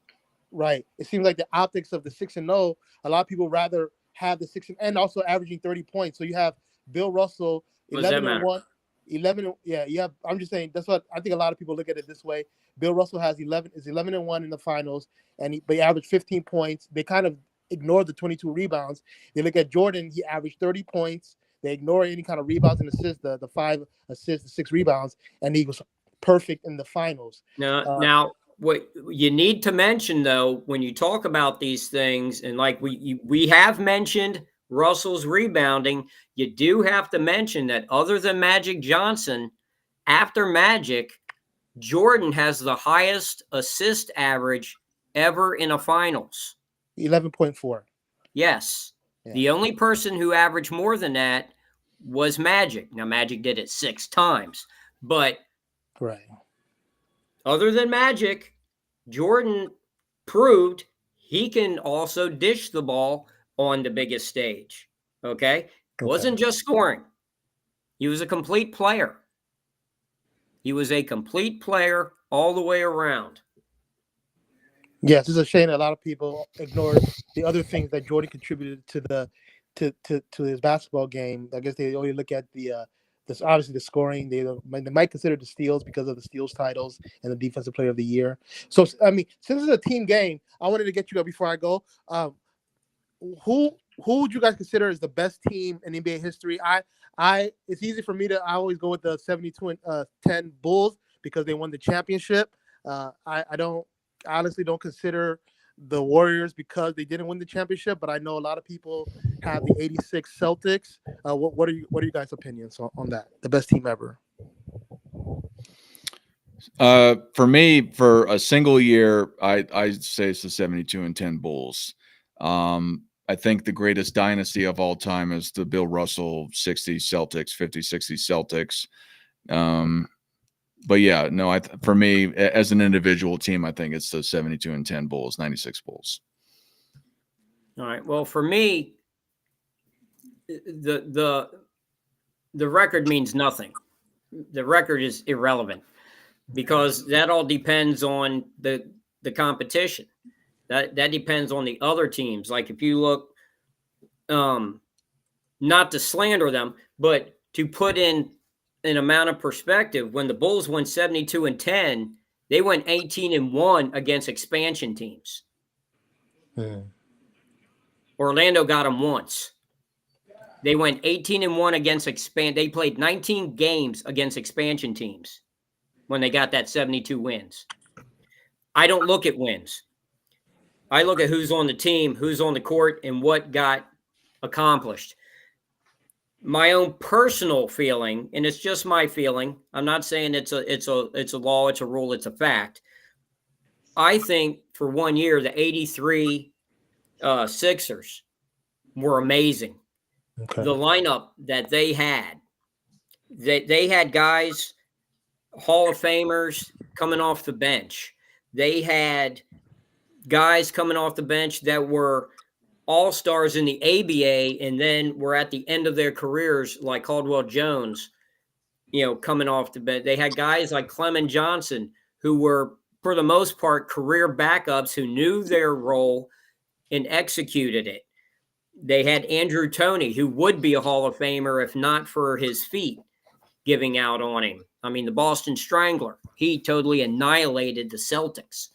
S3: right, it seems like the optics of the 6-0. A lot of people rather have the 6 and also averaging 30 points. So you have Bill Russell
S2: What does that matter?
S3: 11-1. 11, yeah, yeah. I'm just saying that's what I think. A lot of people look at it this way. Bill Russell has 11-1 in the finals, and he averaged 15 points. They kind of ignore the 22 rebounds. They look at Jordan; he averaged 30 points. They ignore any kind of rebounds and assists, the 5 assists, the 6 rebounds, and he was perfect in the finals.
S2: Now, what you need to mention though, when you talk about these things, and like we have mentioned Russell's rebounding, you do have to mention that other than Magic Johnson, after Magic, Jordan has the highest assist average ever in a finals.
S3: 11.4.
S2: Yes.
S3: Yeah.
S2: The only person who averaged more than that was Magic. Now, Magic did it 6 times, but
S3: Right.
S2: other than Magic, Jordan proved he can also dish the ball on the biggest stage. Okay? Wasn't just scoring. He was a complete player. He was a complete player all the way around.
S3: Yes, it's a shame that a lot of people ignore the other things that Jordan contributed to his basketball game. I guess they only look at this obviously the scoring. They might consider the steals because of the steals titles and the defensive player of the year. So I mean, since it's a team game, I wanted to get you up before I go. Who would you guys consider as the best team in NBA history? It's easy for me to. I always go with the 72-10 Bulls because they won the championship. I honestly don't consider the Warriors because they didn't win the championship, but I know a lot of people have the 86 Celtics. What are you guys' opinions on that? The best team ever.
S1: For me, for a single year, I say it's the 72-10 Bulls. I think the greatest dynasty of all time is the Bill Russell 60 Celtics, 50-60 Celtics. But yeah, no, for me as an individual team, I think it's the 72-10 Bulls, 96 Bulls.
S2: All right. Well, for me, the record means nothing. The record is irrelevant because that all depends on the competition. That depends on the other teams. Like if you look, not to slander them, but to put in an amount of perspective, when the Bulls won 72-10, they went 18-1 against expansion teams. Orlando got them once. They went 18-1 against They played 19 games against expansion teams when they got that 72 wins. I don't look at wins. I look at who's on the team, who's on the court, and what got accomplished. My own personal feeling, and it's just my feeling. I'm not saying it's a law, it's a rule, it's a fact. I think for 1 year, the 83 Sixers were amazing. Okay. The lineup that they had guys, Hall of Famers coming off the bench. They had guys coming off the bench that were all-stars in the ABA and then were at the end of their careers like Caldwell Jones, coming off the bench. They had guys like Clement Johnson who were, for the most part, career backups who knew their role and executed it. They had Andrew Toney, who would be a Hall of Famer if not for his feet giving out on him. I mean, the Boston Strangler, he totally annihilated the Celtics.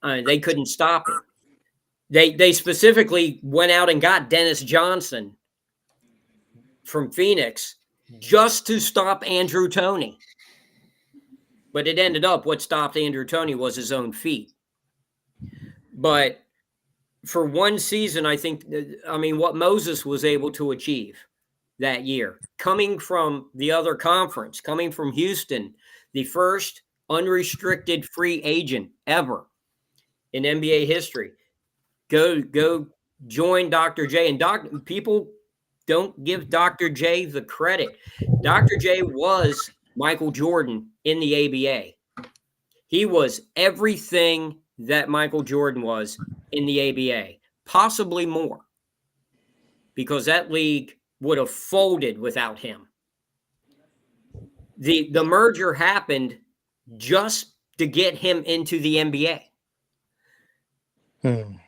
S2: They couldn't stop him. They specifically went out and got Dennis Johnson from Phoenix just to stop Andrew Toney. But it ended up what stopped Andrew Toney was his own feet. But for one season, I think, what Moses was able to achieve that year, coming from the other conference, coming from Houston, the first unrestricted free agent ever in NBA history, go join Dr. J. And people don't give Dr. J the credit. Dr. J was Michael Jordan in the ABA. He was everything that Michael Jordan was in the ABA, possibly more, because that league would have folded without him. The merger happened just to get him into the NBA.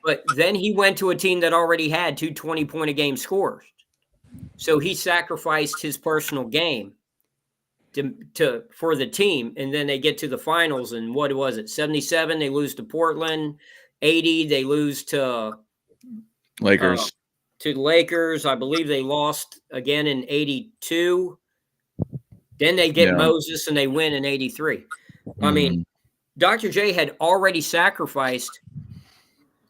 S2: But then he went to a team that already had 2 20-point-a-game scorers. So he sacrificed his personal game for the team, and then they get to the finals, and what was it? 77, they lose to Portland. 80, they lose to
S1: Lakers.
S2: To the Lakers. I believe they lost again in 82. Then they get Moses, and they win in 83. I mean, Dr. J had already sacrificed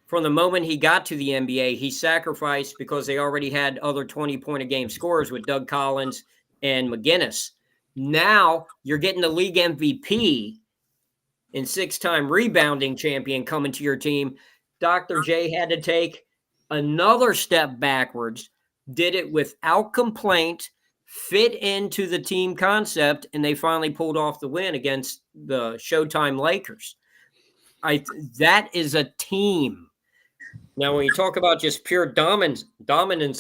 S2: from the moment he got to the NBA. He sacrificed because they already had other 20-point-a-game scorers with Doug Collins and McGinnis. Now you're getting the league MVP and 6-time rebounding champion coming to your team. Dr. J had to take another step backwards, did it without complaint, fit into the team concept, and they finally pulled off the win against the Showtime Lakers. That is a team. Now, when you talk about just pure dominance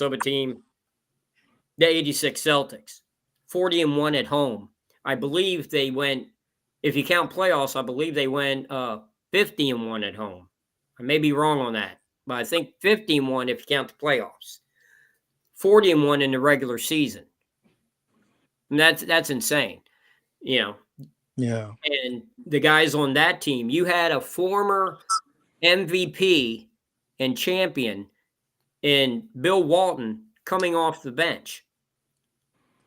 S2: of a team, the 86 Celtics, 40-1 at home. I believe they went, if you count playoffs, I believe they went 50-1 at home. I may be wrong on that, but I think 50-1 if you count the playoffs. 40-1 in the regular season. And that's insane, Yeah. And the guys on that team, you had a former MVP and champion in Bill Walton coming off the bench.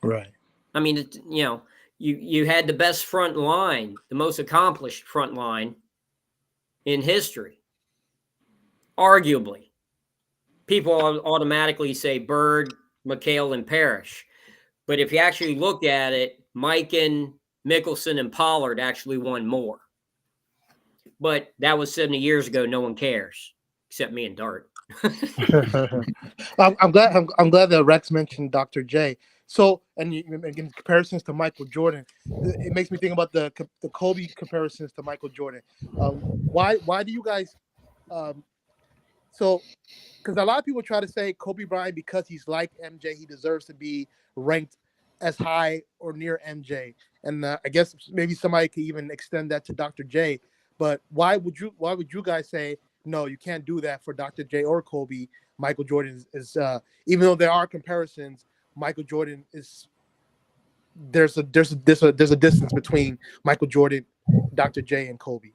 S3: Right.
S2: I mean, you had the best front line, the most accomplished front line in history. Arguably. People automatically say Bird, McHale, and Parrish. But if you actually look at it, Mike and Mickelson and Pollard actually won more. But that was 70 years ago. No one cares, except me and Dart.
S3: I'm glad that Rex mentioned Dr. J. So, and in comparisons to Michael Jordan, it makes me think about the Kobe comparisons to Michael Jordan. Why do you guys? So, because a lot of people try to say Kobe Bryant, because he's like MJ, he deserves to be ranked as high or near MJ. And I guess maybe somebody could even extend that to Dr. J. But why would you guys say no? You can't do that for Dr. J or Kobe. Michael Jordan is even though there are comparisons, Michael Jordan is there's a distance between Michael Jordan, Dr. J, and Kobe.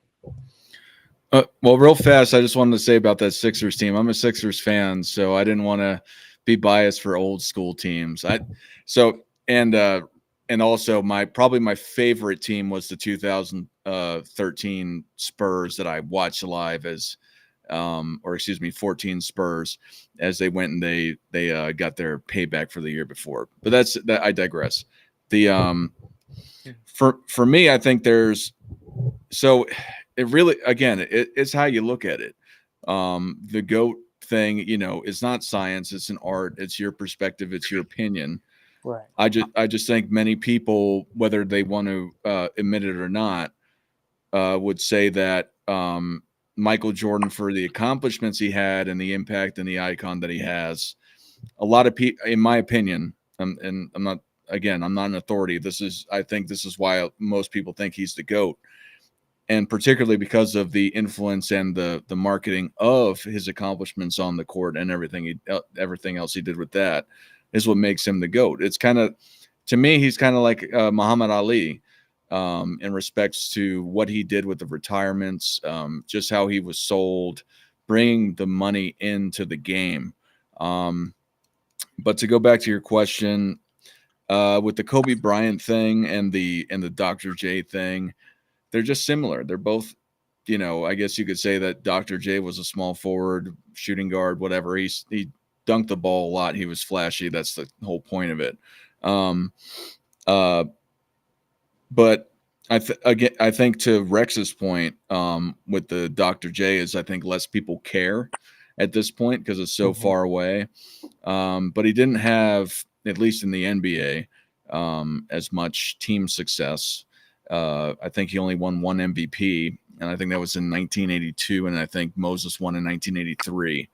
S1: Well, real fast, I just wanted to say about that Sixers team. I'm a Sixers fan, so I didn't want to be biased for old school teams. And also probably my favorite team was the 2013 Spurs that I watched live as 14 Spurs as they went and they got their payback for the year before. But that I digress. For me, I think it really, again, it's how you look at it. The GOAT thing, is not science, it's an art, it's your perspective, it's your opinion.
S3: Right.
S1: I just think many people, whether they want to admit it or not, would say that Michael Jordan, for the accomplishments he had and the impact and the icon that he has, a lot of people, in my opinion, and I'm not an authority. I think this is why most people think he's the GOAT. And particularly because of the influence and the marketing of his accomplishments on the court and everything else he did with that is what makes him the GOAT. It's kind of, to me, he's kind of like Muhammad Ali. in respects to what he did with the retirements, just how he was sold, bringing the money into the game. But to go back to your question, with the Kobe Bryant thing and the Dr. J thing, they're just similar. They're both, I guess you could say that Dr. J was a small forward, shooting guard, whatever. He dunked the ball a lot. He was flashy. That's the whole point of it. But I think to Rex's point, with the Dr. J is I think less people care at this point because it's so far away. But he didn't have, at least in the NBA, as much team success. I think he only won one MVP, and I think that was in 1982, and I think Moses won in 1983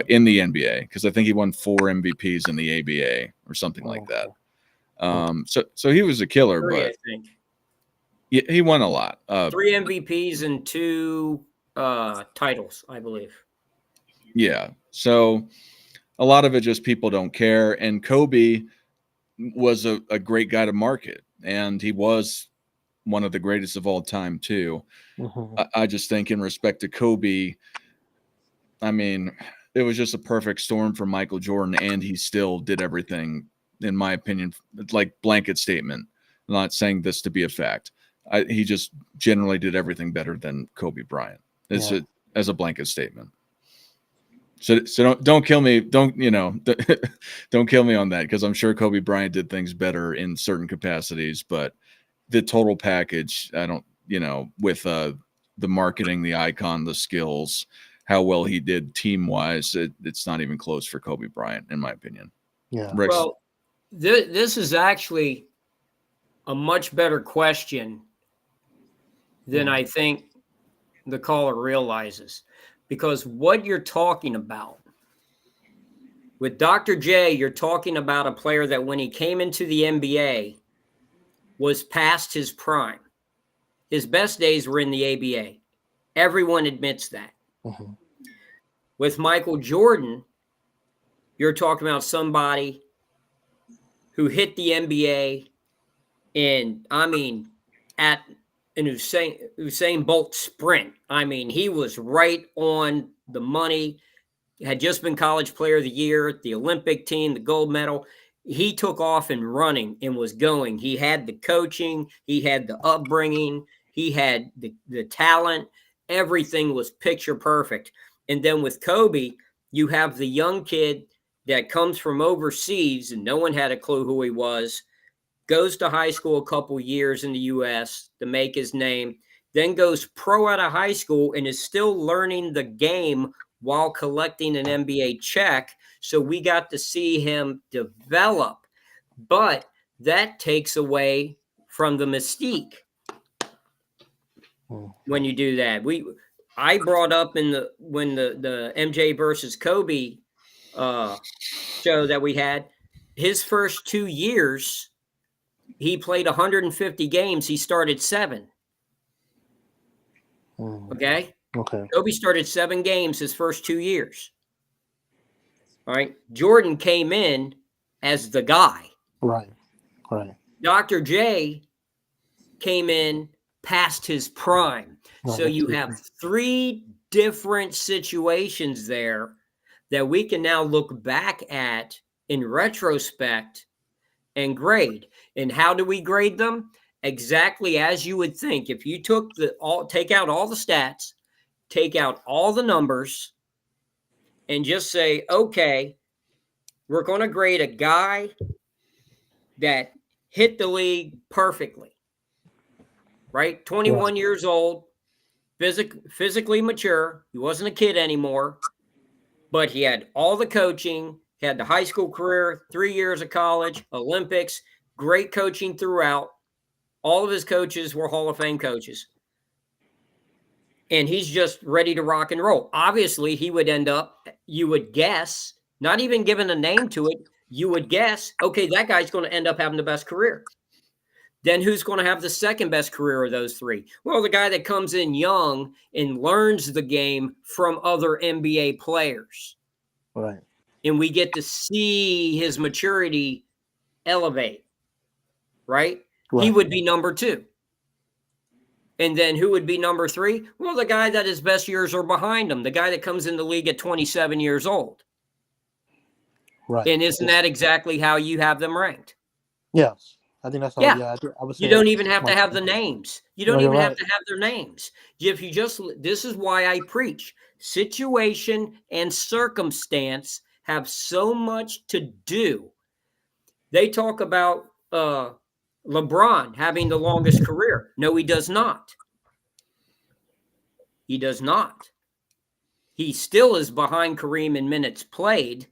S1: in the NBA, because I think he won 4 MVPs in the ABA or something like that. So he was a killer,
S2: 3,
S1: but
S2: I think.
S1: he won a lot.
S2: 3 MVPs and 2 titles, I believe.
S1: Yeah. So a lot of it just people don't care. And Kobe was a great guy to market, and he was one of the greatest of all time too. I just think in respect to Kobe, I mean, it was just a perfect storm for Michael Jordan, and he still did everything, in my opinion, like blanket statement. I'm not saying this to be a fact. He just generally did everything better than Kobe Bryant. It's as a blanket statement. So don't kill me. Don't kill me on that, because I'm sure Kobe Bryant did things better in certain capacities, but the total package, I don't, with the marketing, the icon, the skills, how well he did team wise, it's not even close for Kobe Bryant, in my opinion.
S3: Yeah.
S1: Rex?
S2: Well, this is actually a much better question than I think the caller realizes, because what you're talking about with Dr. J, you're talking about a player that when he came into the NBA was past his prime. His best days were in the ABA. Everyone admits that. With Michael Jordan, you're talking about somebody who hit the NBA in, I mean, at an Usain Bolt sprint. I mean, he was right on the money. Had just been College Player of the Year, the Olympic team, the gold medal. He took off and running and was going. He had the coaching. He had the upbringing. He had the talent. Everything was picture perfect. And then with Kobe, you have the young kid that comes from overseas and no one had a clue who he was, goes to high school a couple years in the U.S. to make his name, then goes pro out of high school and is still learning the game while collecting an NBA check. So we got to see him develop. But that takes away from the mystique when you do that. I brought up when the MJ versus Kobe show that we had, his first 2 years, he played 150 games. He started 7. Okay. Kobe started 7 games his first 2 years. All right. Jordan came in as the guy.
S3: Right.
S2: Dr. J came in past his prime. So you have 3 different situations there that we can now look back at in retrospect and grade. And how do we grade them? Exactly as you would think. If you take out all the stats, take out all the numbers, and just say, okay, we're going to grade a guy that hit the league perfectly, right? 21 years old, physically mature. He wasn't a kid anymore, but he had all the coaching, he had the high school career, 3 years of college, Olympics, great coaching throughout. All of his coaches were Hall of Fame coaches. And he's just ready to rock and roll. Obviously, he would end up, you would guess, not even given a name to it, you would guess, okay, that guy's going to end up having the best career. Then who's going to have the second best career of those 3? Well, the guy that comes in young and learns the game from other NBA players.
S3: Right.
S2: And we get to see his maturity elevate, right? He would be number 2. And then who would be number 3? Well, the guy that his best years are behind him, the guy that comes in the league at 27 years old.
S3: Right.
S2: And isn't that exactly how you have them ranked?
S3: Yes. I think that's how,
S2: Yeah.
S3: I would say
S2: You don't even have to have the
S3: name.
S2: names. You don't even have to have their names. If you just, this is why I preach. Situation and circumstance have so much to do. They talk about LeBron having the longest career. No, he does not. He does not. He still is behind Kareem in minutes played,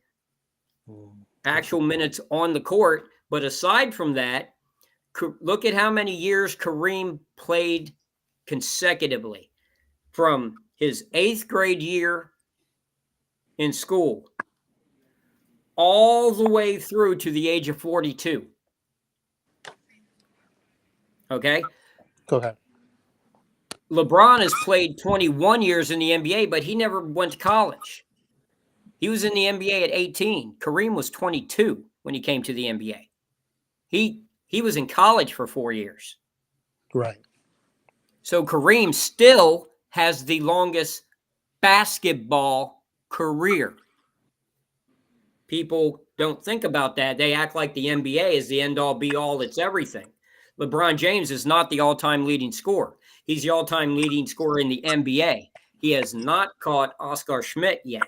S2: actual minutes on the court. But aside from that, look at how many years Kareem played consecutively from his 8th grade year in school all the way through to the age of 42. Okay?
S3: Go ahead.
S2: LeBron has played 21 years in the NBA, but he never went to college. He was in the NBA at 18. Kareem was 22 when he came to the NBA. He was in college for 4 years.
S3: Right.
S2: So Kareem still has the longest basketball career. People don't think about that. They act like the NBA is the end-all, be-all, it's everything. LeBron James is not the all-time leading scorer. He's the all-time leading scorer in the NBA. He has not caught Oscar Schmidt yet.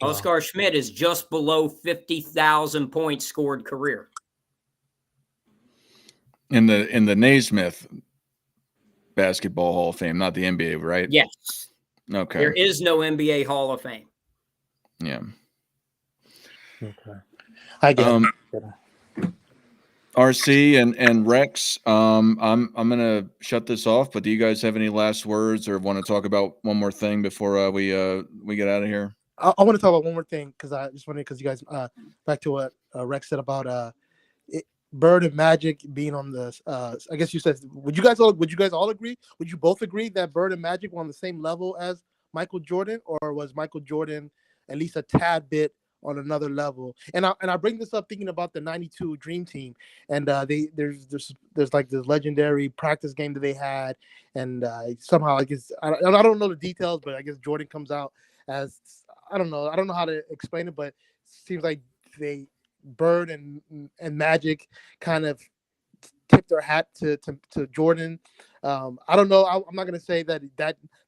S2: Wow. Oscar Schmidt is just below 50,000 points scored career.
S1: In the Naismith Basketball Hall of Fame, not the NBA, right?
S2: Yes.
S1: Okay.
S2: There is no NBA Hall of Fame.
S1: Yeah.
S3: Okay. I get it.
S1: RC and Rex, I'm gonna shut this off. But do you guys have any last words or want to talk about one more thing before we get out of here?
S3: I want to talk about one more thing because I just wanted because you guys back to what Rex said about Bird and Magic being on the. I guess you said would you guys all agree? Would you both agree that Bird and Magic were on the same level as Michael Jordan, or was Michael Jordan at least a tad bit on another level? And I bring this up thinking about the '92 Dream Team, and there's like this legendary practice game that they had, and somehow I guess I don't know the details, but I guess Jordan comes out as I don't know how to explain it, but it seems like Bird and Magic kind of tipped their hat to Jordan. I don't know. I'm not gonna say that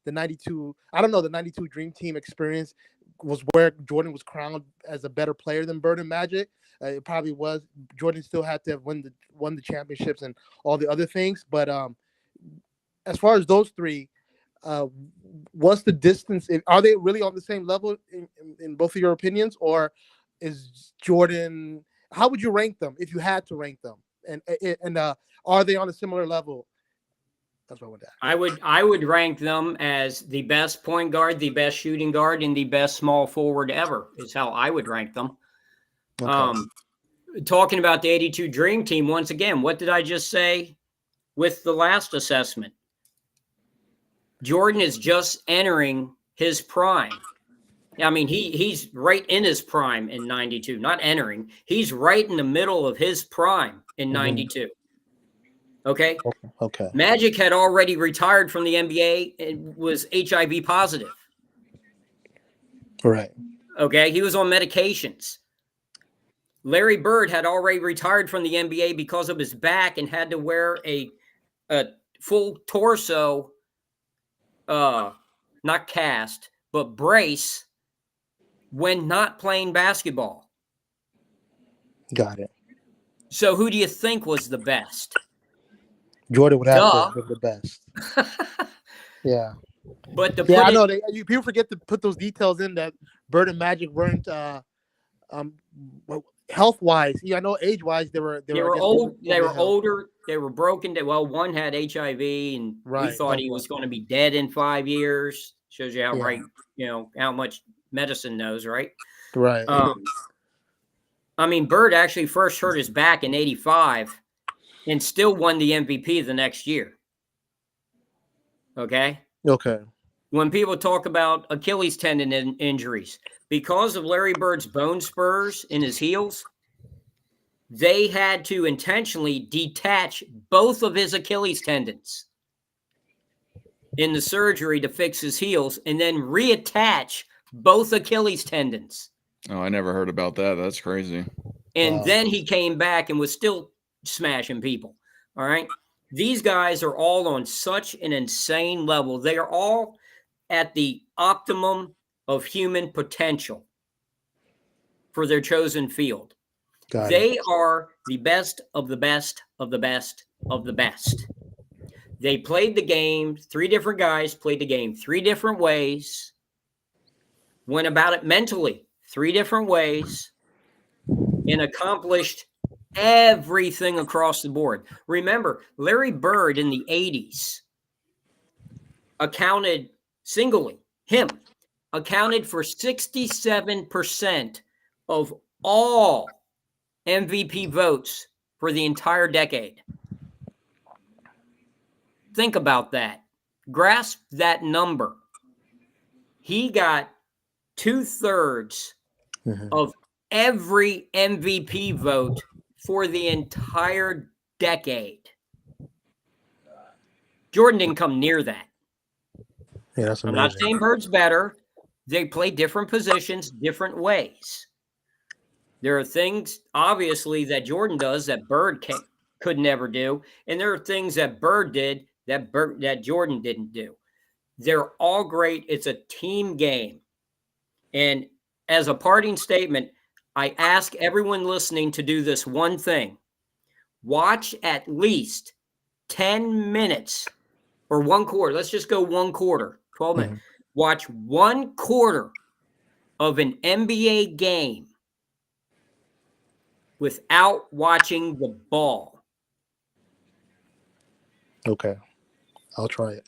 S3: the '92. I don't know, the '92 Dream Team experience was where Jordan was crowned as a better player than Bird and Magic. It probably was. Jordan still had to have won the championships and all the other things. But as far as those three, what's the distance? Are they really on the same level in both of your opinions, or is Jordan? How would you rank them if you had to rank them? And are they on a similar level? That's what I would ask.
S2: I would rank them as the best point guard, the best shooting guard, and the best small forward ever is how I would rank them. Okay. Talking about the '82 Dream Team, once again, what did I just say with the last assessment? Jordan is just entering his prime. I mean, he's right in his prime in '92, not entering. He's right in the middle of his prime in '92. Okay. Magic had already retired from the NBA and was HIV positive.
S3: Right.
S2: Okay. He was on medications. Larry Bird had already retired from the NBA because of his back and had to wear a full torso, not cast, but brace when not playing basketball.
S3: Got it.
S2: So who do you think was the best?
S3: Jordan would have to be the best. Yeah.
S2: But
S3: I know people forget to put those details in that Bird and Magic weren't health-wise. Yeah, I know age-wise they were
S2: old. They were older. They were broken. Well, one had HIV, and we thought he was going to be dead in 5 years. Shows you how how much medicine knows, right?
S3: Right.
S2: I mean, Bird actually first hurt his back in '85 and still won the MVP the next year. Okay?
S3: Okay.
S2: When people talk about Achilles tendon injuries, because of Larry Bird's bone spurs in his heels, they had to intentionally detach both of his Achilles tendons. in the surgery to fix his heels and then reattach both Achilles tendons.
S1: Oh, I never heard about that. That's crazy.
S2: And
S3: Wow.
S2: then he came back and was still smashing people. All right. These guys are all on such an insane level. They are all at the optimum of human potential for their chosen field.
S3: Got it.
S2: They are the best of the best of the best of the best. They played the game. 3 different guys played the game 3 different ways, went about it mentally 3 different ways, and accomplished everything across the board. Remember, Larry Bird in the 80s accounted for 67% of all MVP votes for the entire decade. Think about that. Grasp that number. He got 2/3
S3: Mhm.
S2: of every MVP vote for the entire decade. Jordan didn't come near that.
S3: Yeah, that's
S2: I'm
S3: amazing.
S2: not saying Bird's better. They play different positions, different ways. There are things, obviously, that Jordan does that Bird could never do, and there are things that Bird did that Jordan didn't do. They're all great. It's a team game. And as a parting statement, I ask everyone listening to do this one thing. Watch at least 10 minutes or 1 quarter. Let's just go 1 quarter, 12 minutes.
S3: Mhm.
S2: Watch 1 quarter of an NBA game without watching the ball.
S3: Okay, I'll try it.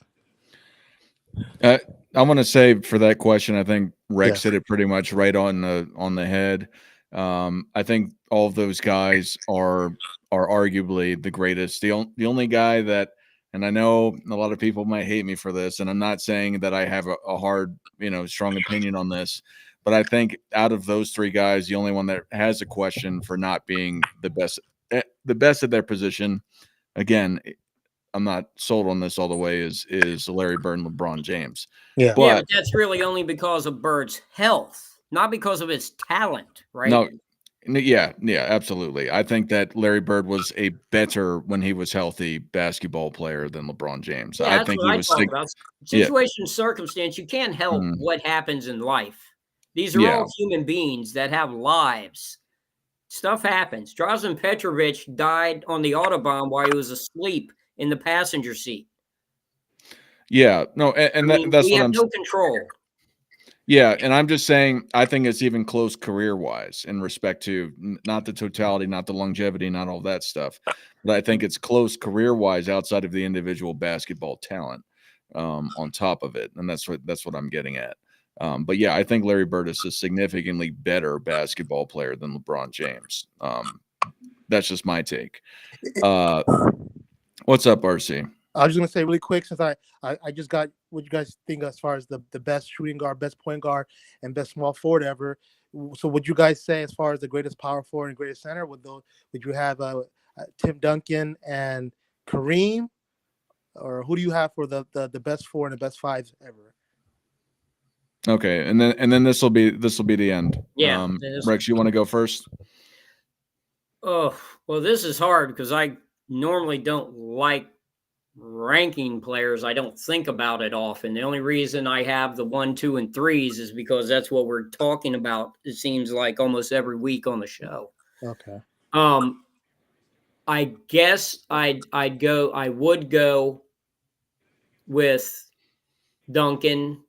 S1: I want to say for that question, I think Rex
S3: Yeah.
S1: hit it pretty much right on the head. I think all of those guys are arguably the greatest. The only guy that, and I know a lot of people might hate me for this, and I'm not saying that I have a hard, strong opinion on this, but I think out of those 3 guys, the only one that has a question for not being the best at their position, again, I'm not sold on this all the way, is Larry Bird and LeBron James.
S3: Yeah.
S2: But that's really only because of Bird's health, not because of his talent, right?
S1: No, yeah, absolutely. I think that Larry Bird was a better, when he was healthy, basketball player than LeBron James.
S2: Yeah,
S1: I
S2: that's
S1: think
S2: what
S1: he
S2: I
S1: was
S2: talk about. Situation, circumstance, you can't help what happens in life. These are all human beings that have lives. Stuff happens. Drazen Petrovic died on the Autobahn while he was asleep in the passenger seat.
S1: Yeah, no, and that's
S2: we
S1: what
S2: have
S1: I'm.
S2: no control.
S1: Yeah, and I'm just saying, I think it's even close career-wise in respect to not the totality, not the longevity, not all that stuff, but I think it's close career-wise outside of the individual basketball talent on top of it, and that's what I'm getting at. But yeah, I think Larry Bird is a significantly better basketball player than LeBron James. That's just my take. What's up, RC?
S3: I was just gonna say really quick, since I just got what you guys think as far as the best shooting guard, best point guard, and best small forward ever. So would you guys say, as far as the greatest power forward and greatest center, would you have Tim Duncan and Kareem, or who do you have for the best 4 and the best 5 ever?
S1: Okay, and then this will be the end.
S2: Yeah.
S1: Rex, you want to go first?
S2: Oh, well, this is hard because I normally don't like ranking players. I don't think about it often. The only reason I have the 1, 2, and 3s is because that's what we're talking about. It seems like almost every week on the show.
S3: Okay.
S2: I guess I would go with Duncan,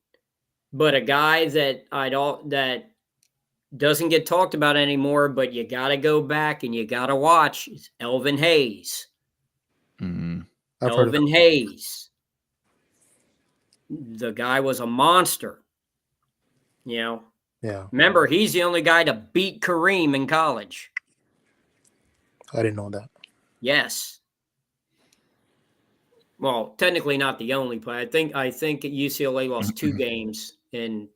S2: but a guy that doesn't get talked about anymore, but you got to go back and you got to watch, is Elvin Hayes.
S1: Mm-hmm.
S2: Elvin Hayes. The guy was a monster. Yeah. Remember, he's the only guy to beat Kareem in college.
S3: I didn't know that.
S2: Yes. Well, technically not the only player. I think UCLA lost 2 games in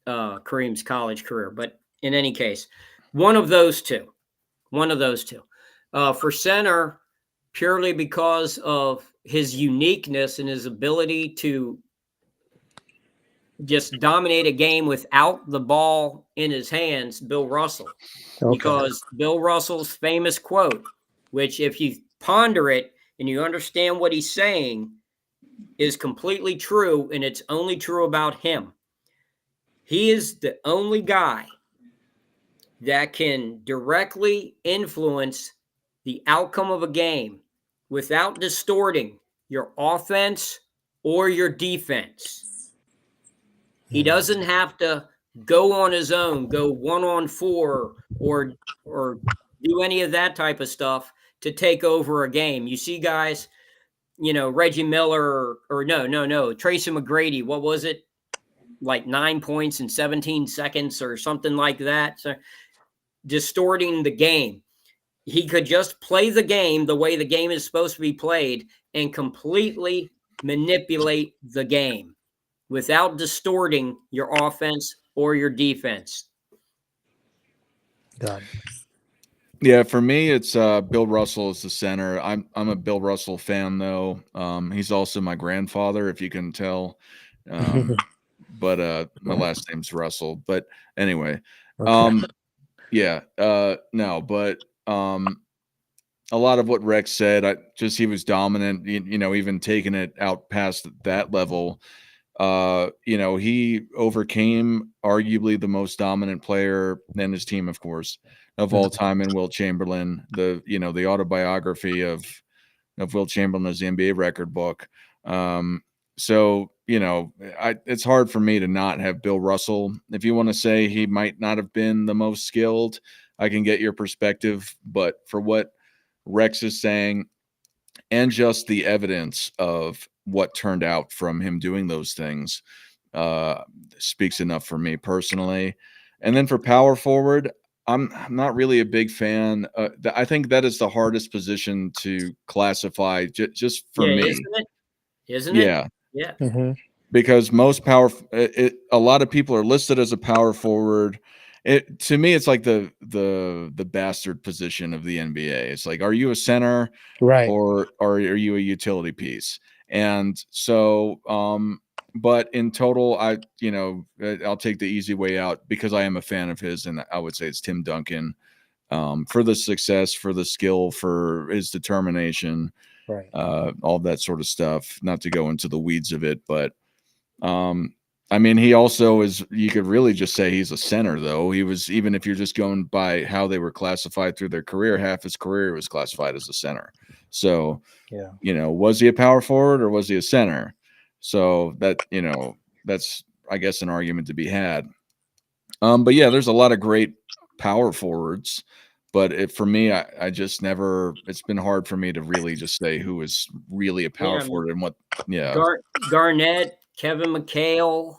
S2: Kareem's college career, but in any case, one of those two. For center, purely because of his uniqueness and his ability to just dominate a game without the ball in his hands, Bill Russell.
S3: Okay.
S2: Because Bill Russell's famous quote, which if you ponder it and you understand what he's saying, is completely true, and it's only true about him. He is the only guy that can directly influence the outcome of a game without distorting your offense or your defense. He doesn't have to go on his own, go 1-on-4 or do any of that type of stuff to take over a game. You see guys, Reggie Miller or no, Tracy McGrady, what was it? Like 9 points in 17 seconds or something like that. So distorting the game. He could just play the game the way the game is supposed to be played and completely manipulate the game without distorting your offense or your defense.
S3: Got it.
S1: Yeah, for me, it's Bill Russell is the center. I'm a Bill Russell fan, though. He's also my grandfather, if you can tell. But my last name's Russell. But anyway,
S3: Okay.
S1: yeah, no, but a lot of what Rex said, he was dominant. Even taking it out past that level. He overcame arguably the most dominant player in his team, of course, of all time in Wilt Chamberlain. The autobiography of Wilt Chamberlain is the NBA record book. So it's hard for me to not have Bill Russell. If you want to say he might not have been the most skilled, I can get your perspective. But for what Rex is saying, and just the evidence of what turned out from him doing those things speaks enough for me personally. And then for power forward, I'm not really a big fan. I think that is the hardest position to classify just for me.
S2: Isn't it?
S1: Yeah.
S2: Yeah.
S3: Mm-hmm.
S1: Because most a lot of people are listed as a power forward. To me, it's like the bastard position of the NBA. It's like, are you a center,
S3: Right.
S1: or are you a utility piece? And so, but in total, I'll take the easy way out because I am a fan of his, and I would say it's Tim Duncan, for the success, for the skill, for his determination,
S3: Right.
S1: all that sort of stuff. Not to go into the weeds of it, but he also is, you could really just say he's a center, though. He was, even if you're just going by how they were classified through their career, half his career was classified as a center. So,
S3: yeah,
S1: was he a power forward or was he a center? So that's, I guess, an argument to be had. But yeah, there's a lot of great power forwards, but for me, I just never, it's been hard for me to really just say who is really a power forward and what. Yeah.
S2: Garnett, Kevin McHale,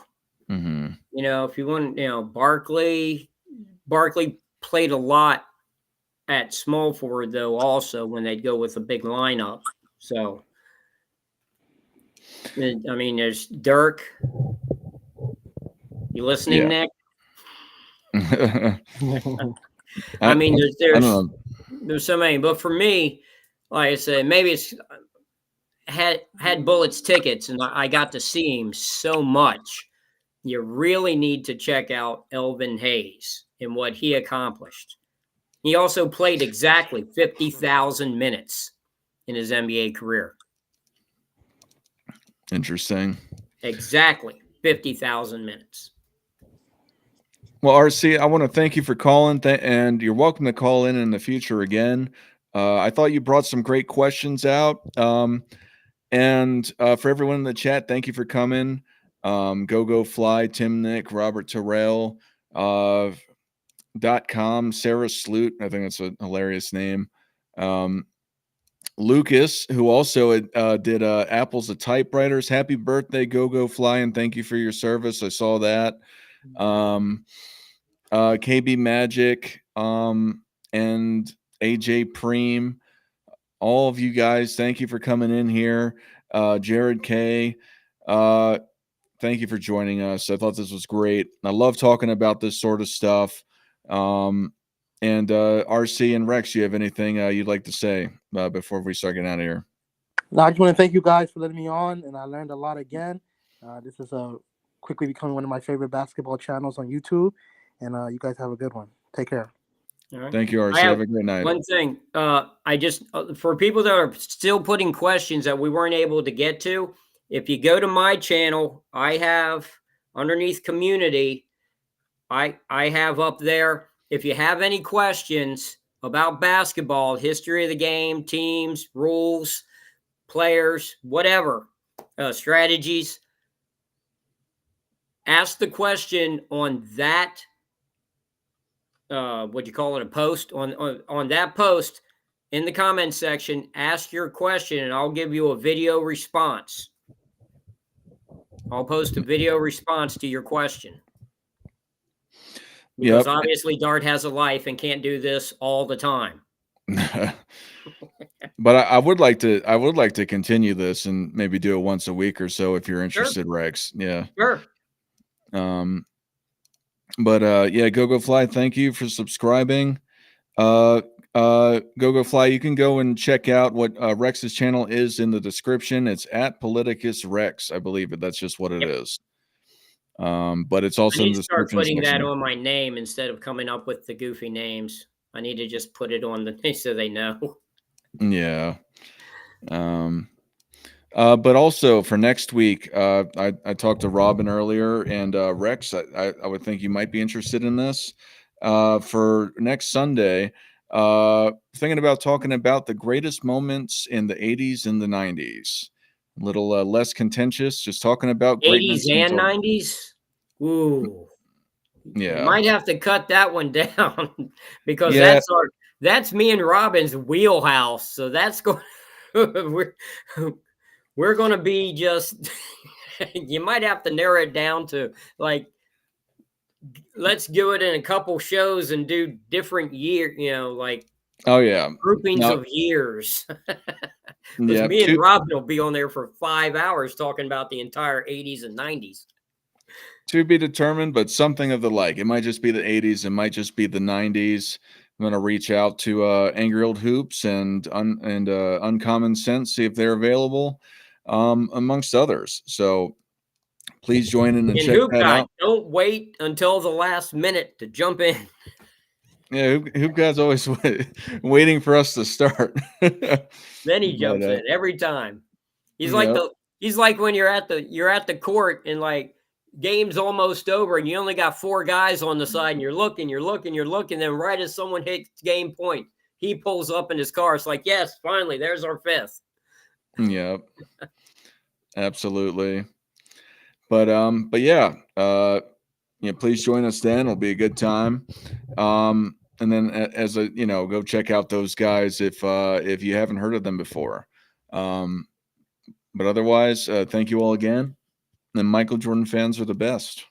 S1: Mm-hmm.
S2: if you want, Barkley played a lot at small forward, though, also when they'd go with a big lineup. So, there's Dirk. You listening, Nick? There's so many. But for me, like I said, maybe it's had Bullets tickets, and I got to see him so much. You really need to check out Elvin Hayes and what he accomplished. He also played exactly 50,000 minutes in his NBA career.
S1: Interesting.
S2: Exactly 50,000 minutes.
S1: Well, RC, I want to thank you for calling, and you're welcome to call in the future again. I thought you brought some great questions out. And for everyone in the chat, thank you for coming. Go Fly, Tim Nick, Robert Terrell, .com, Sarah Sloot. I think that's a hilarious name. Lucas, who also did Apples to Typewriters. Happy birthday, Go Fly, and thank you for your service. I saw that. KB Magic, and AJ Preem. All of you guys, thank you for coming in here. Jared K, thank you for joining us. I thought this was great. I love talking about this sort of stuff. And RC and Rex, you have anything you'd like to say before we start getting out of here?
S3: No, I just want to thank you guys for letting me on, and I learned a lot again. This is a quickly becoming one of my favorite basketball channels on YouTube. And you guys have a good one. Take care.
S2: All right.
S1: Thank you, RC.
S2: I
S1: Have a great night.
S2: One thing, I just for people that are still putting questions that we weren't able to get to, if you go to my channel, I have underneath community, I have up there. If you have any questions about basketball, history of the game, teams, rules, players, whatever, strategies, ask the question on that. What you call it, a post on that post in the comment section. Ask your question, and I'll give you a video response. I'll post a video response to your question. Because obviously Dart has a life and can't do this all the time.
S1: But I would like to continue this and maybe do it once a week or so if you're interested, sure. Rex. Yeah.
S2: Sure.
S1: But yeah, Go-Go-Fly, thank you for subscribing. Go-Go-Fly, you can go and check out what Rex's channel is in the description. It's at Politicus Rex, I believe that's just what it is. But it's also in the description.
S2: Start putting that on my name instead of coming up with the goofy names. I need to just put it on the thing so they know.
S1: Yeah. But also for next week, I talked to Robin earlier, and Rex, I would think you might be interested in this. For next Sunday, thinking about talking about the greatest moments in the 80s and the 90s. A little less contentious, just talking about
S2: 80s and 90s. Ooh.
S1: Yeah.
S2: You might have to cut that one down because that's me and Robin's wheelhouse. So that's going we're going to be just, you might have to narrow it down to like, let's do it in a couple shows and do different year, like,
S1: oh yeah,
S2: groupings of years. Yeah, me and Robin will be on there for 5 hours talking about the entire 80s and 90s.
S1: To be determined, but something of the like. It might just be the 80s. It might just be the 90s. I'm going to reach out to Angry Old Hoops and Uncommon Sense, see if they're available, amongst others. So please join in and check that out.
S2: Don't wait until the last minute to jump in.
S1: Yeah, Hoop Guy's always waiting for us to start.
S2: Then he jumps in every time. He's like he's like when you're at the court and like game's almost over and you only got 4 guys on the side and you're looking. Then right as someone hits game point, he pulls up in his car. It's like, yes, finally, there's our 5th.
S1: Yep. Absolutely. But yeah, please join us then. It'll be a good time. And then as a, go check out those guys if you haven't heard of them before. But otherwise, thank you all again. And Michael Jordan fans are the best.